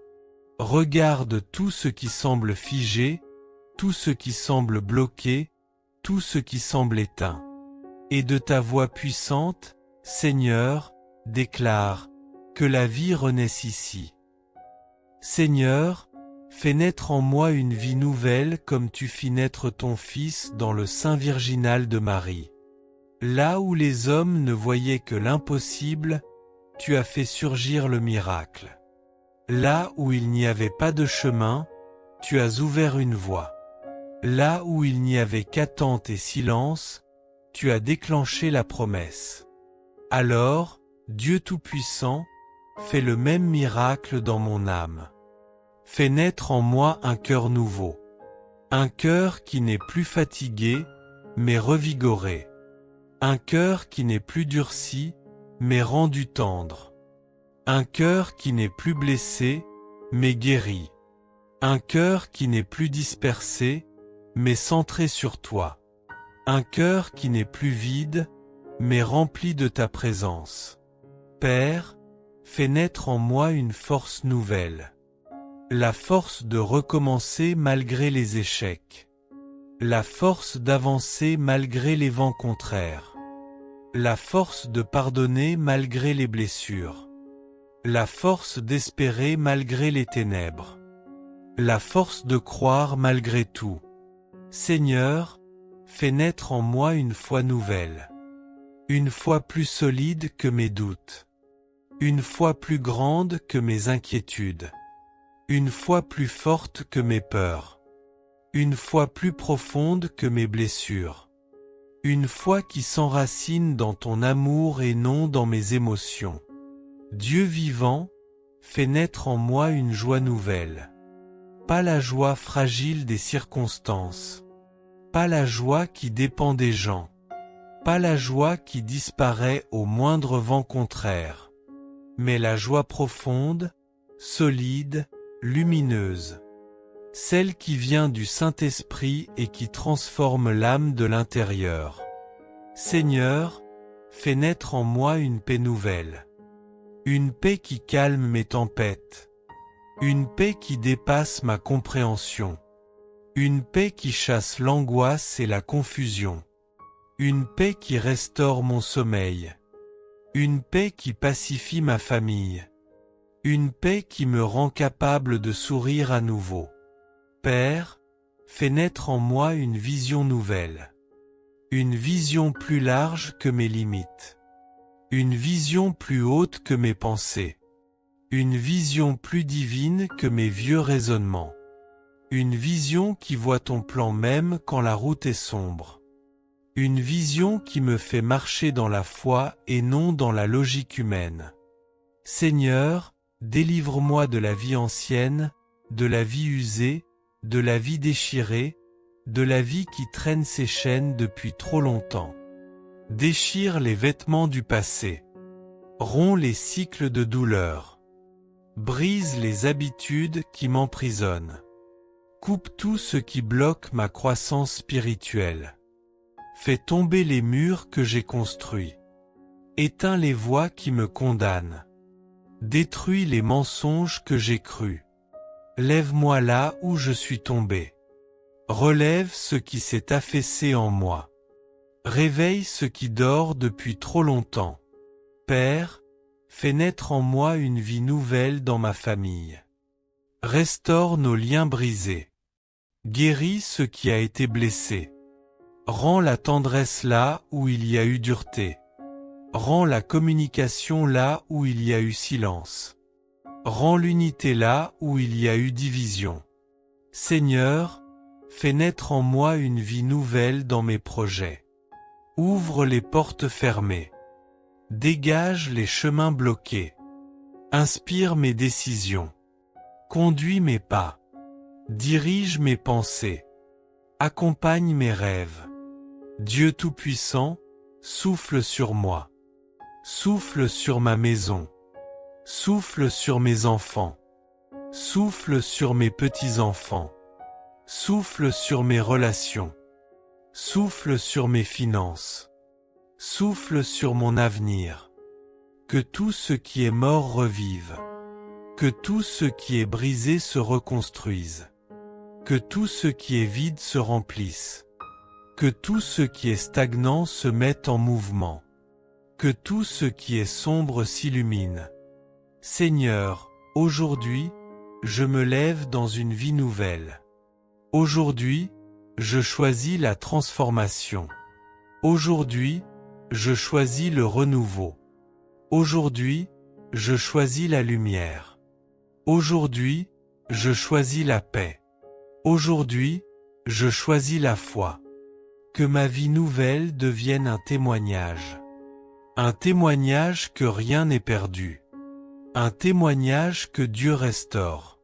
Regarde tout ce qui semble figé, tout ce qui semble bloqué, tout ce qui semble éteint. Et de ta voix puissante, Seigneur, déclare que la vie renaisse ici. Seigneur, fais naître en moi une vie nouvelle comme tu fis naître ton Fils dans le sein virginal de Marie. Là où les hommes ne voyaient que l'impossible, tu as fait surgir le miracle. Là où il n'y avait pas de chemin, tu as ouvert une voie. Là où il n'y avait qu'attente et silence, tu as déclenché la promesse. Alors, Dieu Tout-Puissant, fais le même miracle dans mon âme. Fais naître en moi un cœur nouveau. Un cœur qui n'est plus fatigué, mais revigoré. Un cœur qui n'est plus durci, mais rendu tendre. Un cœur qui n'est plus blessé, mais guéri. Un cœur qui n'est plus dispersé, mais centré sur toi. Un cœur qui n'est plus vide, mais rempli de ta présence. Père, fais naître en moi une force nouvelle. La force de recommencer malgré les échecs. La force d'avancer malgré les vents contraires. la force de pardonner malgré les blessures, la force d'espérer malgré les ténèbres, la force de croire malgré tout. Seigneur, fais naître en moi une foi nouvelle, une foi plus solide que mes doutes, une foi plus grande que mes inquiétudes, une foi plus forte que mes peurs, une foi plus profonde que mes blessures, une foi qui s'enracine dans ton amour et non dans mes émotions. Dieu vivant, fais naître en moi une joie nouvelle, pas la joie fragile des circonstances, pas la joie qui dépend des gens, pas la joie qui disparaît au moindre vent contraire, mais la joie profonde, solide, lumineuse, celle qui vient du Saint-Esprit et qui transforme l'âme de l'intérieur. Seigneur, fais naître en moi une paix nouvelle, une paix qui calme mes tempêtes, une paix qui dépasse ma compréhension, une paix qui chasse l'angoisse et la confusion, une paix qui restaure mon sommeil, une paix qui pacifie ma famille, une paix qui me rend capable de sourire à nouveau. Père, fais naître en moi une vision nouvelle, une vision plus large que mes limites, une vision plus haute que mes pensées, une vision plus divine que mes vieux raisonnements, une vision qui voit ton plan même quand la route est sombre, une vision qui me fait marcher dans la foi et non dans la logique humaine. Seigneur, délivre-moi de la vie ancienne, de la vie usée, de la vie déchirée, de la vie qui traîne ses chaînes depuis trop longtemps. Déchire les vêtements du passé, romps les cycles de douleur, brise les habitudes qui m'emprisonnent, coupe tout ce qui bloque ma croissance spirituelle, fais tomber les murs que j'ai construits, éteins les voix qui me condamnent, détruis les mensonges que j'ai crus, lève-moi là où je suis tombé, relève ce qui s'est affaissé en moi, réveille ce qui dort depuis trop longtemps. Père, fais naître en moi une vie nouvelle dans ma famille. Restaure nos liens brisés. Guéris ce qui a été blessé. Rends la tendresse là où il y a eu dureté. Rends la communication là où il y a eu silence. Rends l'unité là où il y a eu division. Seigneur, fais naître en moi une vie nouvelle dans mes projets. Ouvre les portes fermées. Dégage les chemins bloqués. Inspire mes décisions. Conduis mes pas. Dirige mes pensées. Accompagne mes rêves. Dieu Tout-Puissant, souffle sur moi. Souffle sur ma maison. Souffle sur mes enfants. Souffle sur mes petits-enfants. Souffle sur mes relations. Souffle sur mes finances. Souffle sur mon avenir. Que tout ce qui est mort revive. Que tout ce qui est brisé se reconstruise. Que tout ce qui est vide se remplisse. Que tout ce qui est stagnant se mette en mouvement. Que tout ce qui est sombre s'illumine. Seigneur, aujourd'hui, je me lève dans une vie nouvelle. Aujourd'hui, je choisis la transformation. Aujourd'hui, je choisis le renouveau. Aujourd'hui, je choisis la lumière. Aujourd'hui, je choisis la paix. Aujourd'hui, je choisis la foi. Que ma vie nouvelle devienne un témoignage. Un témoignage que rien n'est perdu. Un témoignage que Dieu restaure.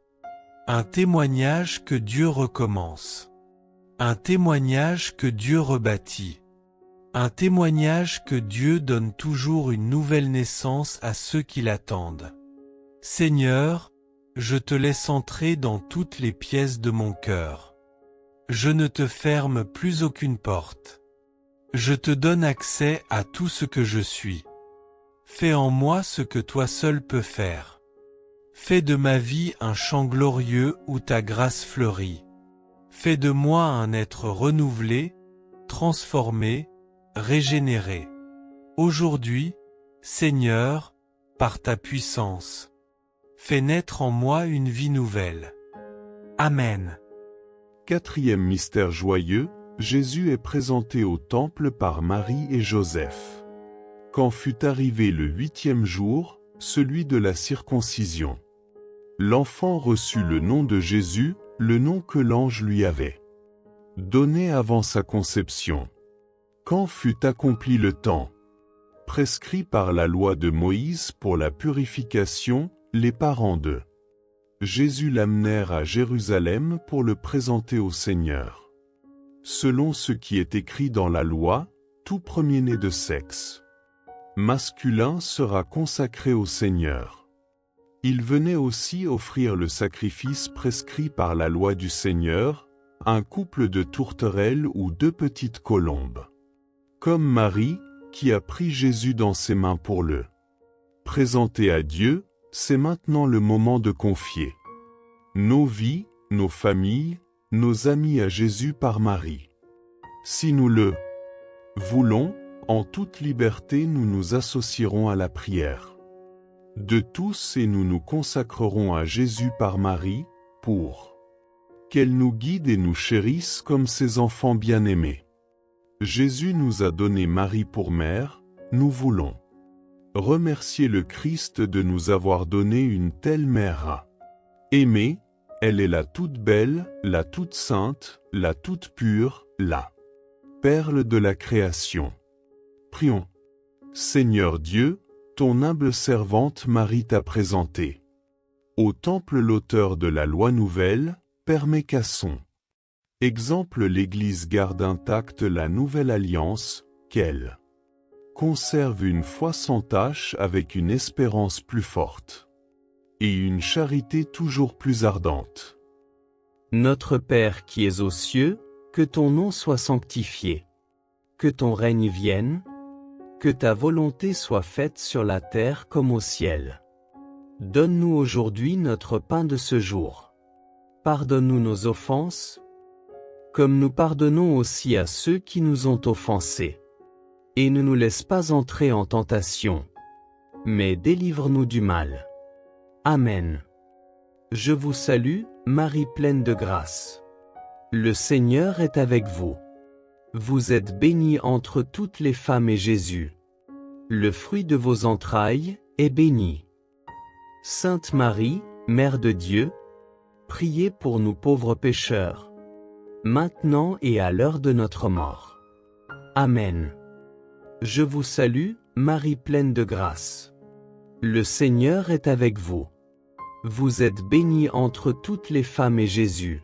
Un témoignage que Dieu recommence. Un témoignage que Dieu rebâtit. Un témoignage que Dieu donne toujours une nouvelle naissance à ceux qui l'attendent. Seigneur, je te laisse entrer dans toutes les pièces de mon cœur. Je ne te ferme plus aucune porte. Je te donne accès à tout ce que je suis. Fais en moi ce que toi seul peux faire. Fais de ma vie un champ glorieux où ta grâce fleurit. Fais de moi un être renouvelé, transformé, régénéré. Aujourd'hui, Seigneur, par ta puissance, fais naître en moi une vie nouvelle. Amen. Quatrième mystère joyeux, Jésus est présenté au temple par Marie et Joseph. Quand fut arrivé le 8e jour, celui de la circoncision, l'enfant reçut le nom de Jésus, le nom que l'ange lui avait donné avant sa conception. Quand fut accompli le temps prescrit par la loi de Moïse pour la purification, les parents de Jésus l'amenèrent à Jérusalem pour le présenter au Seigneur. Selon ce qui est écrit dans la loi, tout premier-né de sexe masculin sera consacré au Seigneur. Il venait aussi offrir le sacrifice prescrit par la loi du Seigneur, un couple de tourterelles ou 2 petites colombes. Comme Marie, qui a pris Jésus dans ses mains pour le présenter à Dieu, c'est maintenant le moment de confier nos vies, nos familles, nos amis à Jésus par Marie. Si nous le voulons, en toute liberté nous nous associerons à la prière de tous et nous nous consacrerons à Jésus par Marie, pour qu'elle nous guide et nous chérisse comme ses enfants bien-aimés. Jésus nous a donné Marie pour mère, nous voulons remercier le Christ de nous avoir donné une telle mère à aimer. Elle est la toute belle, la toute sainte, la toute pure, la perle de la création. Prions. Seigneur Dieu, ton humble servante Marie t'a présenté au temple l'auteur de la loi nouvelle, permet qu'à son exemple l'Église garde intacte la nouvelle alliance, qu'elle conserve une foi sans tache avec une espérance plus forte et une charité toujours plus ardente. Notre Père qui es aux cieux, que ton nom soit sanctifié. Que ton règne vienne. Que ta volonté soit faite sur la terre comme au ciel. Donne-nous aujourd'hui notre pain de ce jour. Pardonne-nous nos offenses, comme nous pardonnons aussi à ceux qui nous ont offensés. Et ne nous laisse pas entrer en tentation, mais délivre-nous du mal. Amen. Je vous salue, Marie pleine de grâce. Le Seigneur est avec vous. Vous êtes bénie entre toutes les femmes et Jésus, le fruit de vos entrailles, est béni. Sainte Marie, Mère de Dieu, priez pour nous pauvres pécheurs, maintenant et à l'heure de notre mort. Amen. Je vous salue, Marie pleine de grâce. Le Seigneur est avec vous. Vous êtes bénie entre toutes les femmes et Jésus,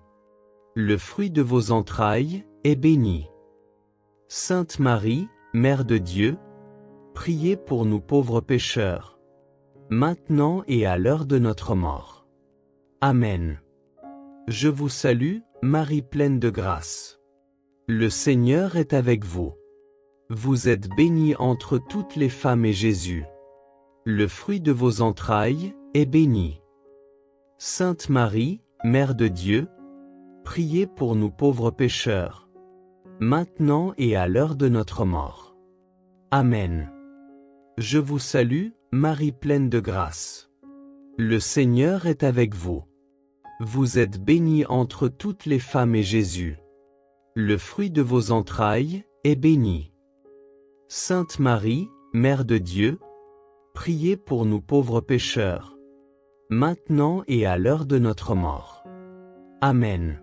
le fruit de vos entrailles, est béni. Sainte Marie, Mère de Dieu, priez pour nous pauvres pécheurs, maintenant et à l'heure de notre mort. Amen. Je vous salue, Marie pleine de grâce. Le Seigneur est avec vous. Vous êtes bénie entre toutes les femmes et Jésus, le fruit de vos entrailles, est béni. Sainte Marie, Mère de Dieu, priez pour nous pauvres pécheurs, maintenant et à l'heure de notre mort. Amen. Je vous salue, Marie pleine de grâce. Le Seigneur est avec vous. Vous êtes bénie entre toutes les femmes et Jésus, le fruit de vos entrailles, est béni. Sainte Marie, Mère de Dieu, priez pour nous pauvres pécheurs, maintenant et à l'heure de notre mort. Amen.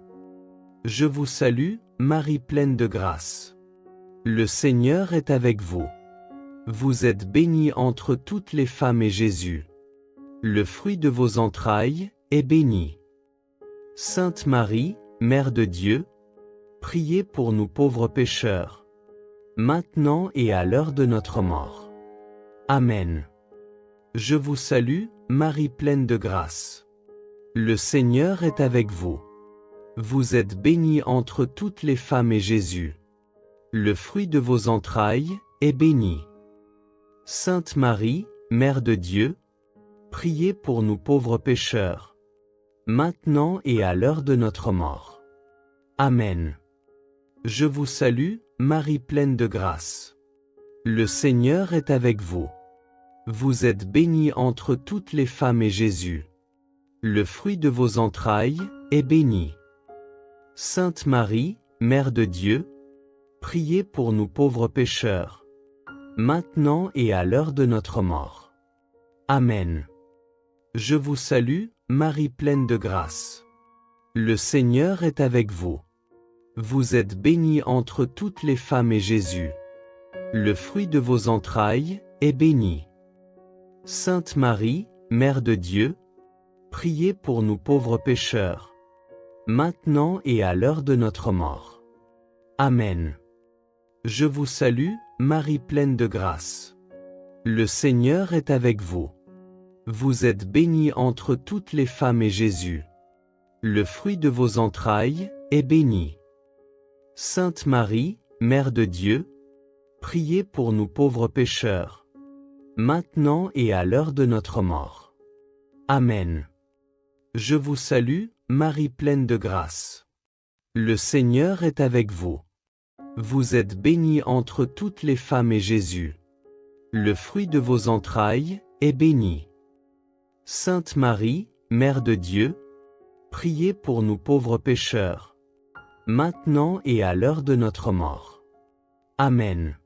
Je vous salue, Marie pleine de grâce. Le Seigneur est avec vous. Vous êtes bénie entre toutes les femmes et Jésus, le fruit de vos entrailles, est béni. Sainte Marie, Mère de Dieu, priez pour nous pauvres pécheurs, maintenant et à l'heure de notre mort. Amen. Je vous salue, Marie pleine de grâce. Le Seigneur est avec vous. Vous êtes bénie entre toutes les femmes et Jésus, le fruit de vos entrailles, est béni. Sainte Marie, Mère de Dieu, priez pour nous pauvres pécheurs, maintenant et à l'heure de notre mort. Amen. Je vous salue, Marie pleine de grâce. Le Seigneur est avec vous. Vous êtes bénie entre toutes les femmes et Jésus, le fruit de vos entrailles, est béni. Sainte Marie, Mère de Dieu, priez pour nous pauvres pécheurs, maintenant et à l'heure de notre mort. Amen. Je vous salue, Marie pleine de grâce. Le Seigneur est avec vous. Vous êtes bénie entre toutes les femmes et Jésus, le fruit de vos entrailles, est béni. Sainte Marie, Mère de Dieu, priez pour nous pauvres pécheurs, maintenant et à l'heure de notre mort. Amen. Je vous salue, Marie pleine de grâce. Le Seigneur est avec vous. Vous êtes bénie entre toutes les femmes et Jésus, le fruit de vos entrailles, est béni. Sainte Marie, Mère de Dieu, priez pour nous pauvres pécheurs, maintenant et à l'heure de notre mort. Amen. Je vous salue, Marie pleine de grâce. Le Seigneur est avec vous. Vous êtes bénie entre toutes les femmes et Jésus, le fruit de vos entrailles, est béni. Sainte Marie, Mère de Dieu, priez pour nous pauvres pécheurs, maintenant et à l'heure de notre mort. Amen.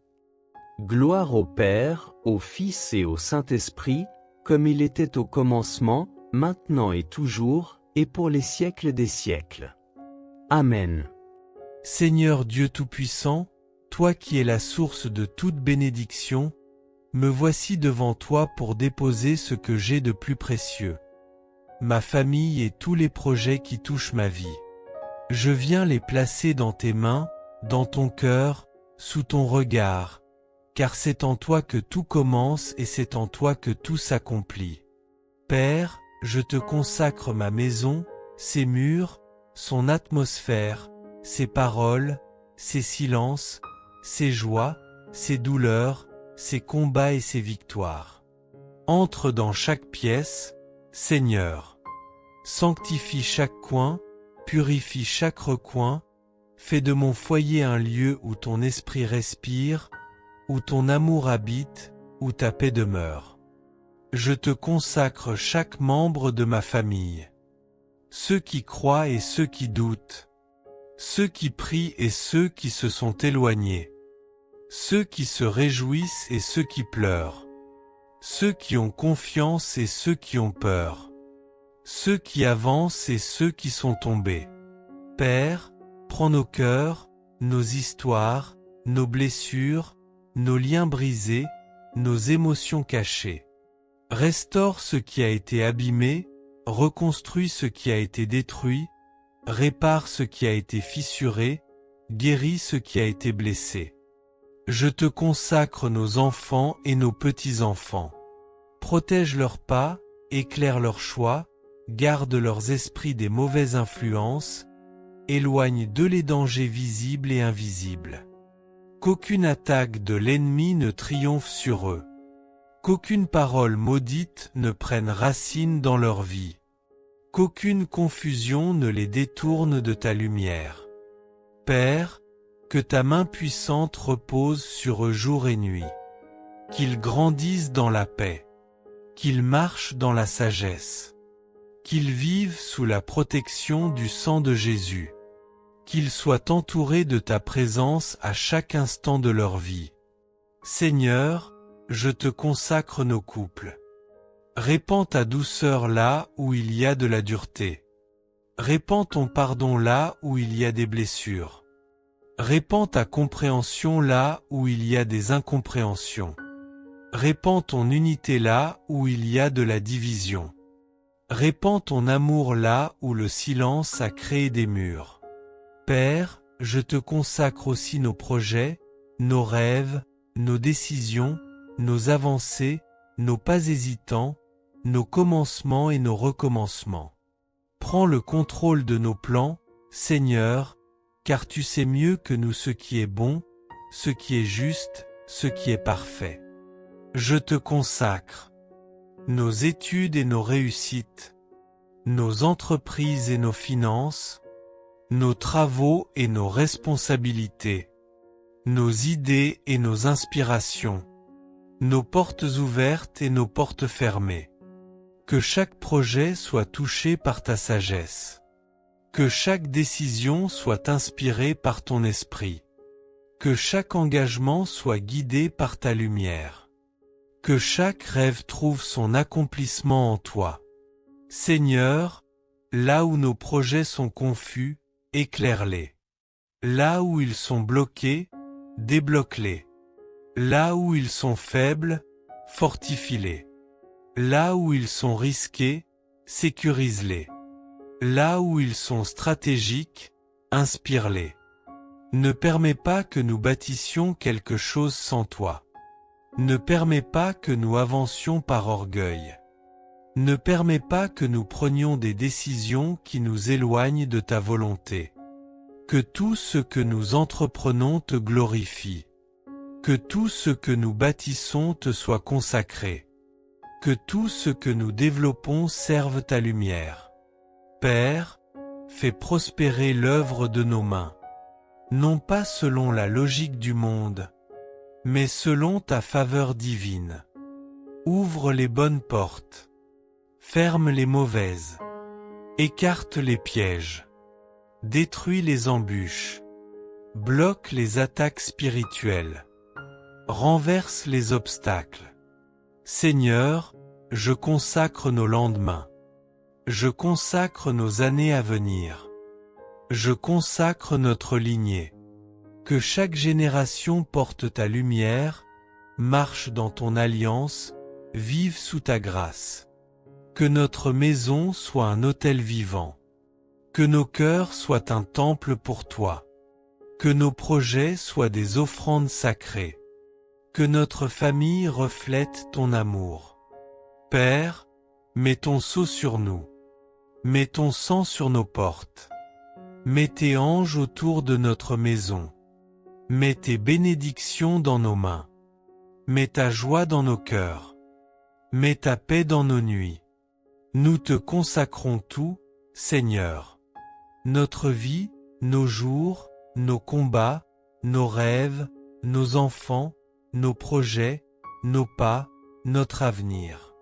Gloire au Père, au Fils et au Saint-Esprit, comme il était au commencement, maintenant et toujours, et pour les siècles des siècles. Amen. Seigneur Dieu Tout-Puissant, toi qui es la source de toute bénédiction, me voici devant toi pour déposer ce que j'ai de plus précieux, ma famille et tous les projets qui touchent ma vie. Je viens les placer dans tes mains, dans ton cœur, sous ton regard, car c'est en toi que tout commence et c'est en toi que tout s'accomplit. Père, je te consacre ma maison, ses murs, son atmosphère, ses paroles, ses silences, ses joies, ses douleurs, ses combats et ses victoires. Entre dans chaque pièce, Seigneur. Sanctifie chaque coin, purifie chaque recoin, fais de mon foyer un lieu où ton esprit respire, où ton amour habite, où ta paix demeure. Je te consacre chaque membre de ma famille. Ceux qui croient et ceux qui doutent. Ceux qui prient et ceux qui se sont éloignés. Ceux qui se réjouissent et ceux qui pleurent. Ceux qui ont confiance et ceux qui ont peur. Ceux qui avancent et ceux qui sont tombés. Père, prends nos cœurs, nos histoires, nos blessures, nos liens brisés, nos émotions cachées. Restaure ce qui a été abîmé, reconstruis ce qui a été détruit, répare ce qui a été fissuré, guéris ce qui a été blessé. Je te consacre nos enfants et nos petits-enfants. Protège leurs pas, éclaire leurs choix, garde leurs esprits des mauvaises influences, éloigne d'eux les dangers visibles et invisibles. Qu'aucune attaque de l'ennemi ne triomphe sur eux. Qu'aucune parole maudite ne prenne racine dans leur vie. Qu'aucune confusion ne les détourne de ta lumière. Père, que ta main puissante repose sur eux jour et nuit. Qu'ils grandissent dans la paix. Qu'ils marchent dans la sagesse. Qu'ils vivent sous la protection du sang de Jésus. Qu'ils soient entourés de ta présence à chaque instant de leur vie. Seigneur, je te consacre nos couples. Répands ta douceur là où il y a de la dureté. Répands ton pardon là où il y a des blessures. Répands ta compréhension là où il y a des incompréhensions. Répands ton unité là où il y a de la division. Répands ton amour là où le silence a créé des murs. Père, je te consacre aussi nos projets, nos rêves, nos décisions, nos avancées, nos pas hésitants, nos commencements et nos recommencements. Prends le contrôle de nos plans, Seigneur, car tu sais mieux que nous ce qui est bon, ce qui est juste, ce qui est parfait. Je te consacre nos études et nos réussites, nos entreprises et nos finances, nos travaux et nos responsabilités, nos idées et nos inspirations, nos portes ouvertes et nos portes fermées. Que chaque projet soit touché par ta sagesse. Que chaque décision soit inspirée par ton esprit. Que chaque engagement soit guidé par ta lumière. Que chaque rêve trouve son accomplissement en toi. Seigneur, là où nos projets sont confus, éclaire-les. Là où ils sont bloqués, débloque-les. Là où ils sont faibles, fortifie-les. Là où ils sont risqués, sécurise-les. Là où ils sont stratégiques, inspire-les. Ne permets pas que nous bâtissions quelque chose sans toi. Ne permets pas que nous avancions par orgueil. Ne permets pas que nous prenions des décisions qui nous éloignent de ta volonté. Que tout ce que nous entreprenons te glorifie. Que tout ce que nous bâtissons te soit consacré. Que tout ce que nous développons serve ta lumière. Père, fais prospérer l'œuvre de nos mains. Non pas selon la logique du monde, mais selon ta faveur divine. Ouvre les bonnes portes. Ferme les mauvaises. Écarte les pièges. Détruis les embûches. Bloque les attaques spirituelles. Renverse les obstacles. Seigneur, je consacre nos lendemains. Je consacre nos années à venir. Je consacre notre lignée. Que chaque génération porte ta lumière, marche dans ton alliance, vive sous ta grâce. Que notre maison soit un autel vivant. Que nos cœurs soient un temple pour toi. Que nos projets soient des offrandes sacrées. Que notre famille reflète ton amour. Père, mets ton sceau sur nous. Mets ton sang sur nos portes. Mets tes anges autour de notre maison. Mets tes bénédictions dans nos mains. Mets ta joie dans nos cœurs. Mets ta paix dans nos nuits. Nous te consacrons tout, Seigneur. Notre vie, nos jours, nos combats, nos rêves, nos enfants, nos projets, nos pas, notre avenir.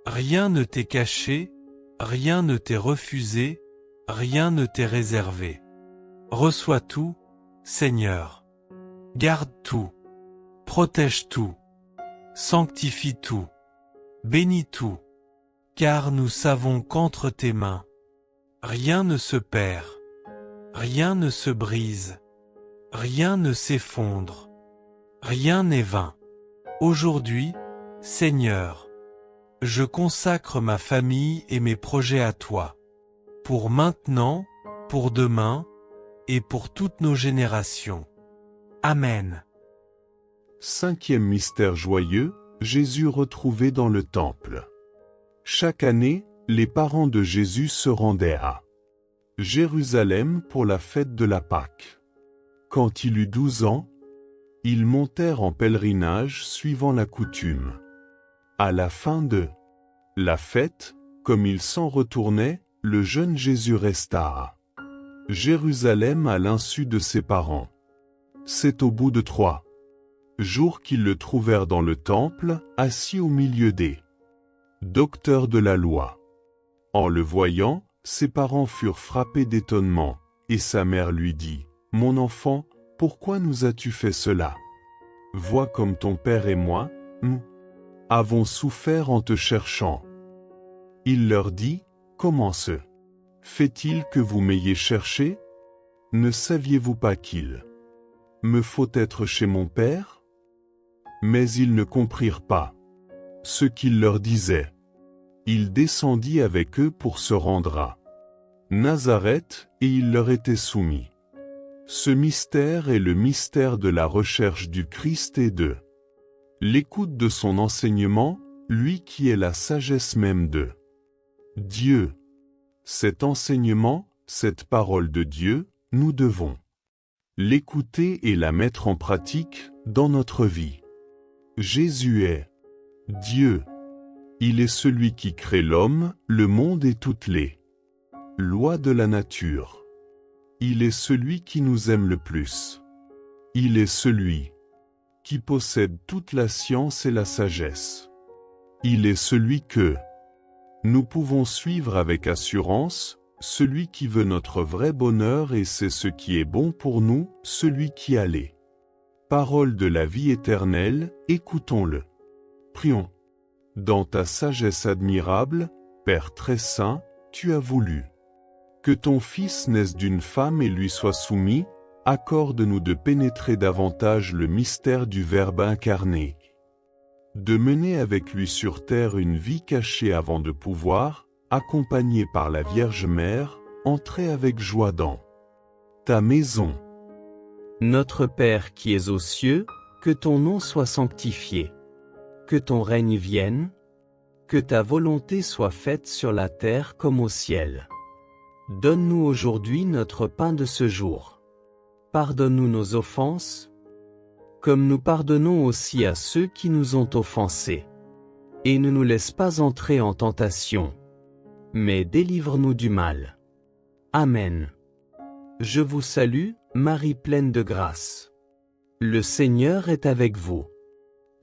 Rien ne t'est caché, rien ne t'est refusé, rien ne t'est réservé. Reçois tout, Seigneur. Garde tout. Protège tout. Sanctifie tout. Bénis tout. Car nous savons qu'entre tes mains, rien ne se perd, rien ne se brise, rien ne s'effondre, rien n'est vain. Aujourd'hui, Seigneur, je consacre ma famille et mes projets à toi, pour maintenant, pour demain, et pour toutes nos générations. Amen. Cinquième mystère joyeux, Jésus retrouvé dans le temple. Chaque année, les parents de Jésus se rendaient à Jérusalem pour la fête de la Pâque. Quand il eut 12 ans, ils montèrent en pèlerinage suivant la coutume. À la fin de la fête, comme ils s'en retournaient, le jeune Jésus resta à Jérusalem à l'insu de ses parents. C'est au bout de 3 jours qu'ils le trouvèrent dans le temple, assis au milieu des docteurs de la loi. En le voyant, ses parents furent frappés d'étonnement, et sa mère lui dit, « Mon enfant, pourquoi nous as-tu fait cela? Vois comme ton père et moi, nous avons souffert en te cherchant. » Il leur dit, « Comment se fait-il que vous m'ayez cherché? Ne saviez-vous pas qu'il me faut être chez mon père? » Mais ils ne comprirent pas ce qu'il leur disait. Il descendit avec eux pour se rendre à Nazareth, et il leur était soumis. Ce mystère est le mystère de la recherche du Christ et de l'écoute de son enseignement, lui qui est la sagesse même de Dieu. Cet enseignement, cette parole de Dieu, nous devons l'écouter et la mettre en pratique dans notre vie. Jésus est Dieu. Il est celui qui crée l'homme, le monde et toutes les lois de la nature. Il est celui qui nous aime le plus. Il est celui qui possède toute la science et la sagesse. Il est celui que nous pouvons suivre avec assurance, celui qui veut notre vrai bonheur et c'est ce qui est bon pour nous, celui qui a les paroles de la vie éternelle, écoutons-le. Prions. Dans ta sagesse admirable, Père très saint, tu as voulu que ton Fils naisse d'une femme et lui soit soumis, accorde-nous de pénétrer davantage le mystère du Verbe incarné, de mener avec lui sur terre une vie cachée avant de pouvoir, accompagné par la Vierge Mère, entrer avec joie dans ta maison. Notre Père qui es aux cieux, que ton nom soit sanctifié. Que ton règne vienne. Que ta volonté soit faite sur la terre comme au ciel. Donne-nous aujourd'hui notre pain de ce jour. Pardonne-nous nos offenses, comme nous pardonnons aussi à ceux qui nous ont offensés. Et ne nous laisse pas entrer en tentation, mais délivre-nous du mal. Amen. Je vous salue, Marie pleine de grâce. Le Seigneur est avec vous.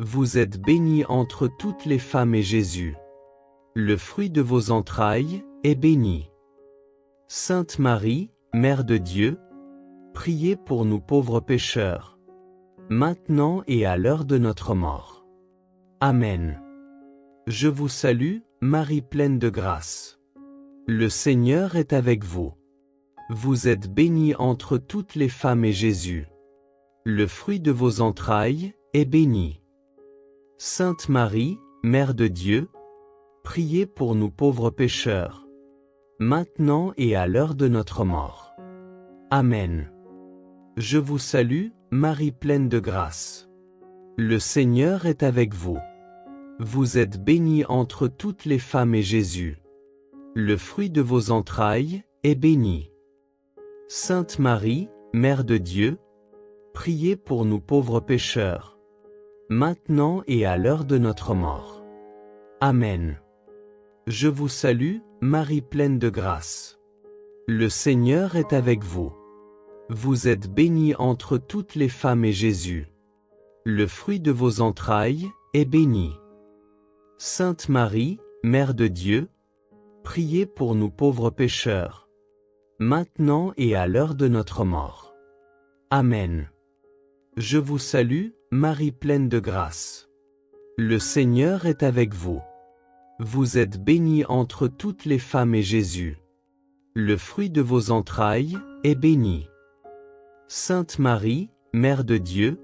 Vous êtes bénie entre toutes les femmes et Jésus, le fruit de vos entrailles, est béni. Sainte Marie, Mère de Dieu, priez pour nous pauvres pécheurs, maintenant et à l'heure de notre mort. Amen. Je vous salue, Marie pleine de grâce. Le Seigneur est avec vous. Vous êtes bénie entre toutes les femmes et Jésus, le fruit de vos entrailles, est béni. Sainte Marie, Mère de Dieu, priez pour nous pauvres pécheurs, maintenant et à l'heure de notre mort. Amen. Je vous salue, Marie pleine de grâce. Le Seigneur est avec vous. Vous êtes bénie entre toutes les femmes et Jésus, le fruit de vos entrailles, est béni. Sainte Marie, Mère de Dieu, priez pour nous pauvres pécheurs, maintenant et à l'heure de notre mort. Amen. Je vous salue, Marie pleine de grâce. Le Seigneur est avec vous. Vous êtes bénie entre toutes les femmes et Jésus, le fruit de vos entrailles, est béni. Sainte Marie, Mère de Dieu, priez pour nous pauvres pécheurs, maintenant et à l'heure de notre mort. Amen. Je vous salue, Marie pleine de grâce. Le Seigneur est avec vous. Vous êtes bénie entre toutes les femmes et Jésus, le fruit de vos entrailles, est béni. Sainte Marie, Mère de Dieu,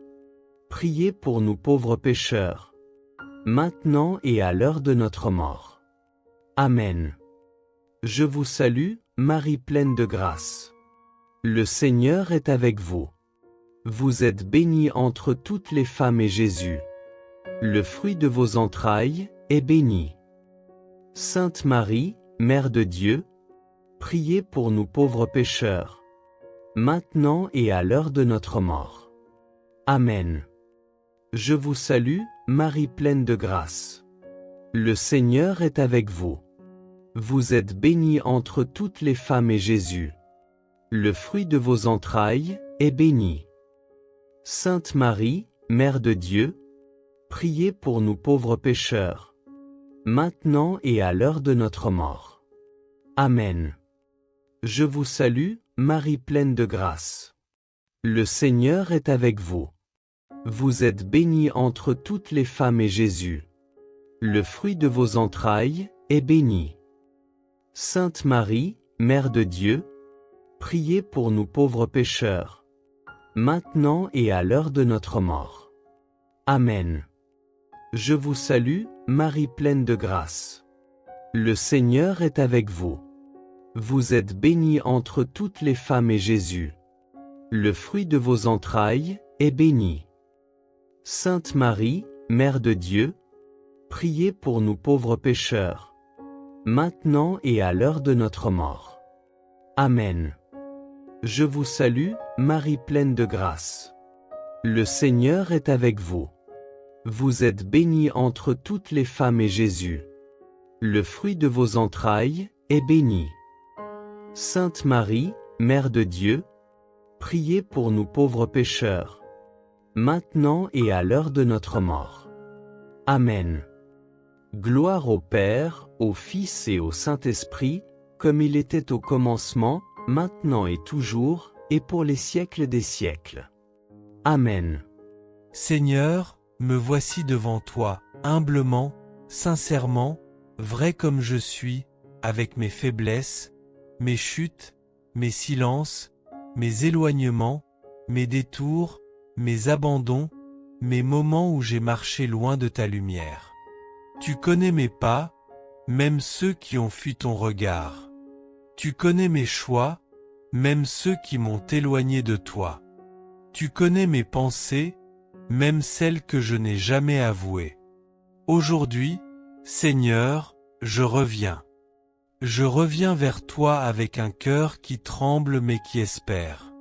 priez pour nous pauvres pécheurs, maintenant et à l'heure de notre mort. Amen. Je vous salue, Marie pleine de grâce. Le Seigneur est avec vous. Vous êtes bénie entre toutes les femmes et Jésus, le fruit de vos entrailles, est béni. Sainte Marie, Mère de Dieu, priez pour nous pauvres pécheurs, maintenant et à l'heure de notre mort. Amen. Je vous salue, Marie pleine de grâce. Le Seigneur est avec vous. Vous êtes bénie entre toutes les femmes et Jésus, le fruit de vos entrailles, est béni. Sainte Marie, Mère de Dieu, priez pour nous pauvres pécheurs, maintenant et à l'heure de notre mort. Amen. Je vous salue, Marie pleine de grâce. Le Seigneur est avec vous. Vous êtes bénie entre toutes les femmes et Jésus, le fruit de vos entrailles, est béni. Sainte Marie, Mère de Dieu, priez pour nous pauvres pécheurs, maintenant et à l'heure de notre mort. Amen. Je vous salue, Marie pleine de grâce. Le Seigneur est avec vous. Vous êtes bénie entre toutes les femmes et Jésus, le fruit de vos entrailles, est béni. Sainte Marie, Mère de Dieu, priez pour nous pauvres pécheurs, maintenant et à l'heure de notre mort. Amen. Je vous salue, Marie pleine de grâce. Le Seigneur est avec vous. Vous êtes bénie entre toutes les femmes et Jésus, le fruit de vos entrailles, est béni. Sainte Marie, Mère de Dieu, priez pour nous pauvres pécheurs, maintenant et à l'heure de notre mort. Amen. Gloire au Père, au Fils et au Saint-Esprit, comme il était au commencement, maintenant et toujours, et pour les siècles des siècles. Amen. Seigneur, me voici devant toi, humblement, sincèrement, vrai comme je suis, avec mes faiblesses, mes chutes, mes silences, mes éloignements, mes détours, mes abandons, mes moments où j'ai marché loin de ta lumière. Tu connais mes pas, même ceux qui ont fui ton regard. Tu connais mes choix, même ceux qui m'ont éloigné de toi. Tu connais mes pensées, même celles que je n'ai jamais avouées. Aujourd'hui, Seigneur, je reviens. Je reviens vers toi avec un cœur qui tremble mais qui espère.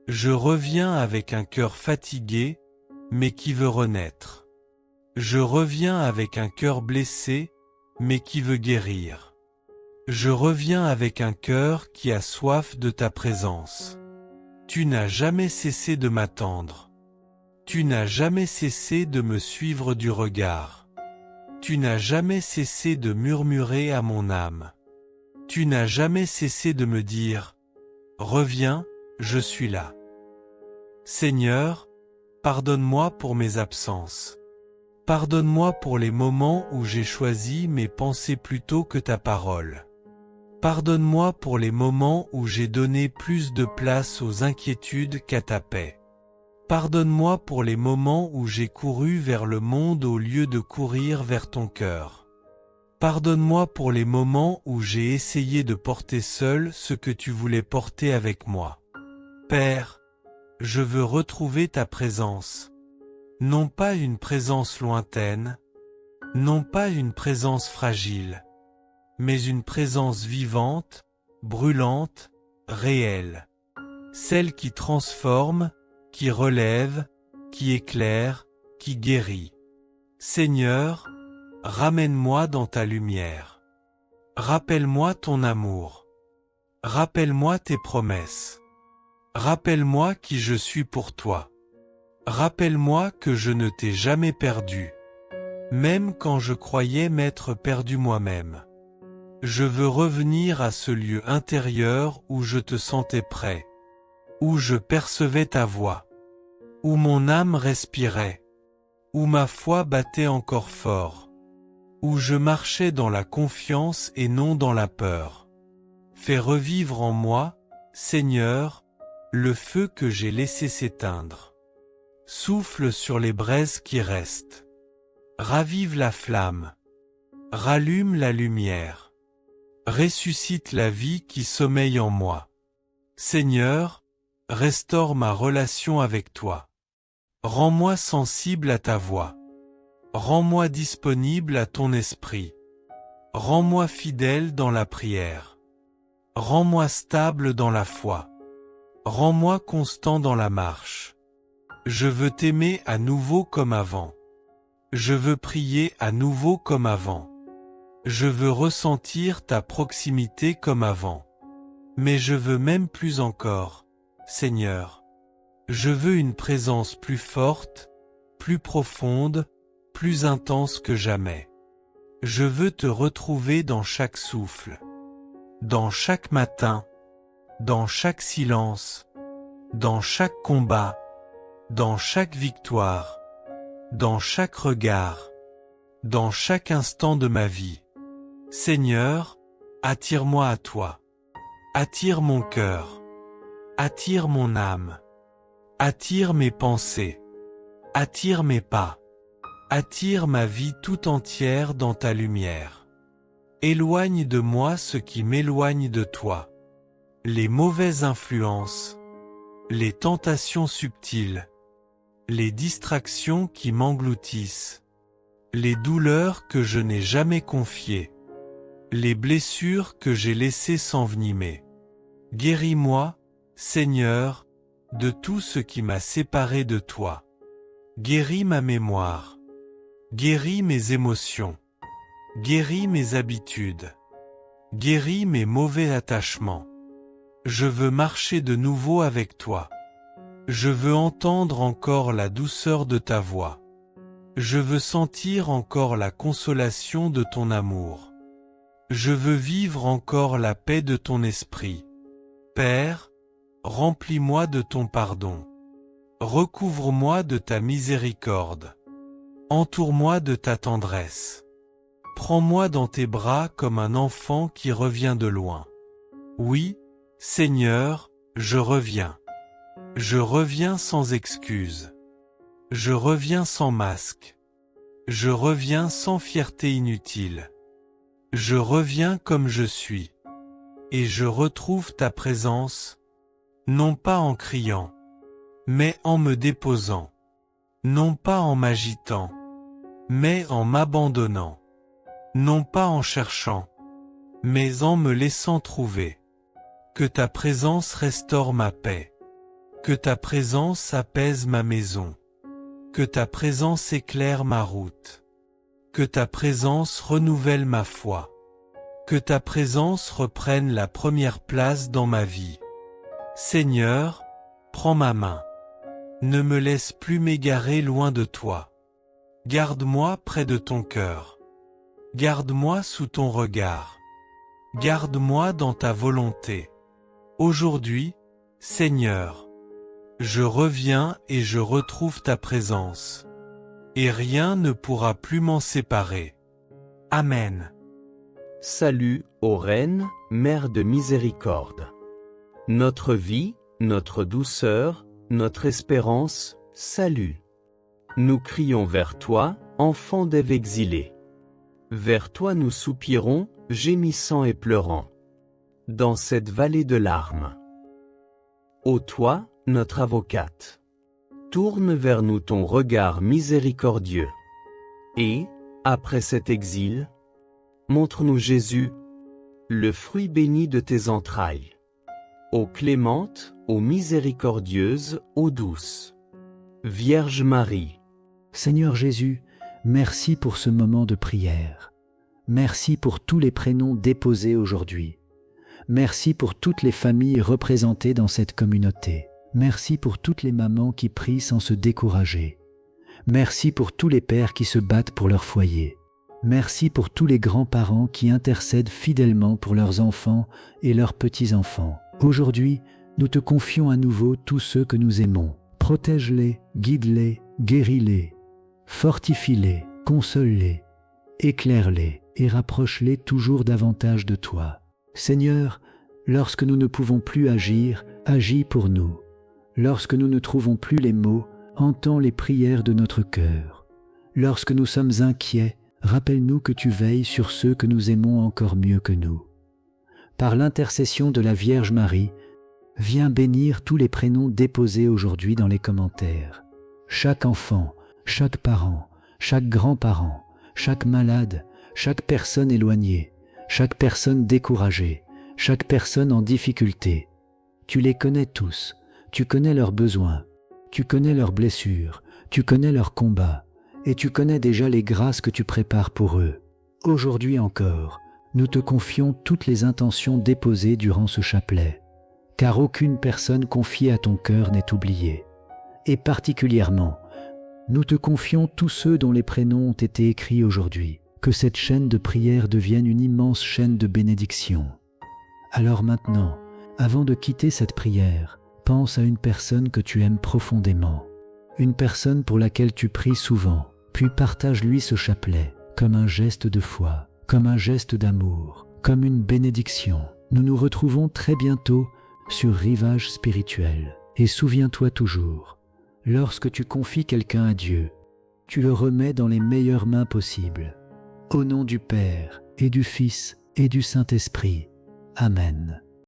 Je reviens avec un cœur fatigué, mais qui veut renaître. Je reviens avec un cœur blessé, mais qui veut guérir. Je reviens avec un cœur qui a soif de ta présence. Tu n'as jamais cessé de m'attendre. Tu n'as jamais cessé de me suivre du regard. Tu n'as jamais cessé de murmurer à mon âme. Tu n'as jamais cessé de me dire « Reviens, je suis là ». Seigneur, pardonne-moi pour mes absences. Pardonne-moi pour les moments où j'ai choisi mes pensées plutôt que ta parole. Pardonne-moi pour les moments où j'ai donné plus de place aux inquiétudes qu'à ta paix. Pardonne-moi pour les moments où j'ai couru vers le monde au lieu de courir vers ton cœur. Pardonne-moi pour les moments où j'ai essayé de porter seul ce que tu voulais porter avec moi. Père, je veux retrouver ta présence. Non pas une présence lointaine, non pas une présence fragile, mais une présence vivante, brûlante, réelle. Celle qui transforme, qui relève, qui éclaire, qui guérit. Seigneur, ramène-moi dans ta lumière. Rappelle-moi ton amour. Rappelle-moi tes promesses. Rappelle-moi qui je suis pour toi. Rappelle-moi que je ne t'ai jamais perdu, même quand je croyais m'être perdu moi-même. Je veux revenir à ce lieu intérieur où je te sentais près, où je percevais ta voix, où mon âme respirait, où ma foi battait encore fort, où je marchais dans la confiance et non dans la peur. Fais revivre en moi, Seigneur, le feu que j'ai laissé s'éteindre. Souffle sur les braises qui restent. Ravive la flamme. Rallume la lumière. Ressuscite la vie qui sommeille en moi. Seigneur, restaure ma relation avec toi. Rends-moi sensible à ta voix. Rends-moi disponible à ton esprit. Rends-moi fidèle dans la prière. Rends-moi stable dans la foi. Rends-moi constant dans la marche. Je veux t'aimer à nouveau comme avant. Je veux prier à nouveau comme avant. Je veux ressentir ta proximité comme avant. Mais je veux même plus encore, Seigneur. Je veux une présence plus forte, plus profonde, plus intense que jamais. Je veux te retrouver dans chaque souffle, dans chaque matin, dans chaque silence, dans chaque combat, dans chaque victoire, dans chaque regard, dans chaque instant de ma vie. Seigneur, attire-moi à toi. Attire mon cœur. Attire mon âme. Attire mes pensées. Attire mes pas. Attire ma vie tout entière dans ta lumière. Éloigne de moi ce qui m'éloigne de toi. Les mauvaises influences, les tentations subtiles, les distractions qui m'engloutissent, les douleurs que je n'ai jamais confiées, les blessures que j'ai laissées s'envenimer. Guéris-moi, Seigneur, de tout ce qui m'a séparé de toi. Guéris ma mémoire. Guéris mes émotions. Guéris mes habitudes. Guéris mes mauvais attachements. Je veux marcher de nouveau avec toi. Je veux entendre encore la douceur de ta voix. Je veux sentir encore la consolation de ton amour. Je veux vivre encore la paix de ton esprit. Père, remplis-moi de ton pardon. Recouvre-moi de ta miséricorde. Entoure-moi de ta tendresse. Prends-moi dans tes bras comme un enfant qui revient de loin. Oui, Seigneur, je reviens. Je reviens sans excuse. Je reviens sans masque. Je reviens sans fierté inutile. Je reviens comme je suis. Et je retrouve ta présence, non pas en criant, mais en me déposant, non pas en m'agitant, mais en m'abandonnant, non pas en cherchant, mais en me laissant trouver. Que ta présence restaure ma paix. Que ta présence apaise ma maison. Que ta présence éclaire ma route. Que ta présence renouvelle ma foi. Que ta présence reprenne la première place dans ma vie. Seigneur, prends ma main. Ne me laisse plus m'égarer loin de toi. Garde-moi près de ton cœur. Garde-moi sous ton regard. Garde-moi dans ta volonté. Aujourd'hui, Seigneur, je reviens et je retrouve ta présence. Et rien ne pourra plus m'en séparer. Amen. Salut, ô Reine, Mère de miséricorde. Notre vie, notre douceur, notre espérance, salut. Nous crions vers toi, enfant d'Ève exilée. Vers toi nous soupirons, gémissant et pleurant. Dans cette vallée de larmes. Ô toi, notre avocate. Tourne vers nous ton regard miséricordieux. Et, après cet exil, montre-nous Jésus, le fruit béni de tes entrailles. Ô clémente, ô miséricordieuse, ô douce. Vierge Marie. Seigneur Jésus, merci pour ce moment de prière. Merci pour tous les prénoms déposés aujourd'hui. Merci pour toutes les familles représentées dans cette communauté. Merci pour toutes les mamans qui prient sans se décourager. Merci pour tous les pères qui se battent pour leur foyer. Merci pour tous les grands-parents qui intercèdent fidèlement pour leurs enfants et leurs petits-enfants. Aujourd'hui, nous te confions à nouveau tous ceux que nous aimons. Protège-les, guide-les, guéris-les, fortifie-les, console-les, éclaire-les et rapproche-les toujours davantage de toi. Seigneur, lorsque nous ne pouvons plus agir, agis pour nous. Lorsque nous ne trouvons plus les mots, entends les prières de notre cœur. Lorsque nous sommes inquiets, rappelle-nous que tu veilles sur ceux que nous aimons encore mieux que nous. Par l'intercession de la Vierge Marie, viens bénir tous les prénoms déposés aujourd'hui dans les commentaires. Chaque enfant, chaque parent, chaque grand-parent, chaque malade, chaque personne éloignée, chaque personne découragée, chaque personne en difficulté. Tu les connais tous, tu connais leurs besoins, tu connais leurs blessures, tu connais leurs combats, et tu connais déjà les grâces que tu prépares pour eux. Aujourd'hui encore, nous te confions toutes les intentions déposées durant ce chapelet, car aucune personne confiée à ton cœur n'est oubliée. Et particulièrement, nous te confions tous ceux dont les prénoms ont été écrits aujourd'hui. Que cette chaîne de prière devienne une immense chaîne de bénédiction. Alors maintenant, avant de quitter cette prière, pense à une personne que tu aimes profondément, une personne pour laquelle tu pries souvent, puis partage-lui ce chapelet comme un geste de foi, comme un geste d'amour, comme une bénédiction. Nous nous retrouvons très bientôt sur Rivage Spirituel. Et souviens-toi toujours, lorsque tu confies quelqu'un à Dieu, tu le remets dans les meilleures mains possibles. Au nom du Père, et du Fils, et du Saint-Esprit. Amen.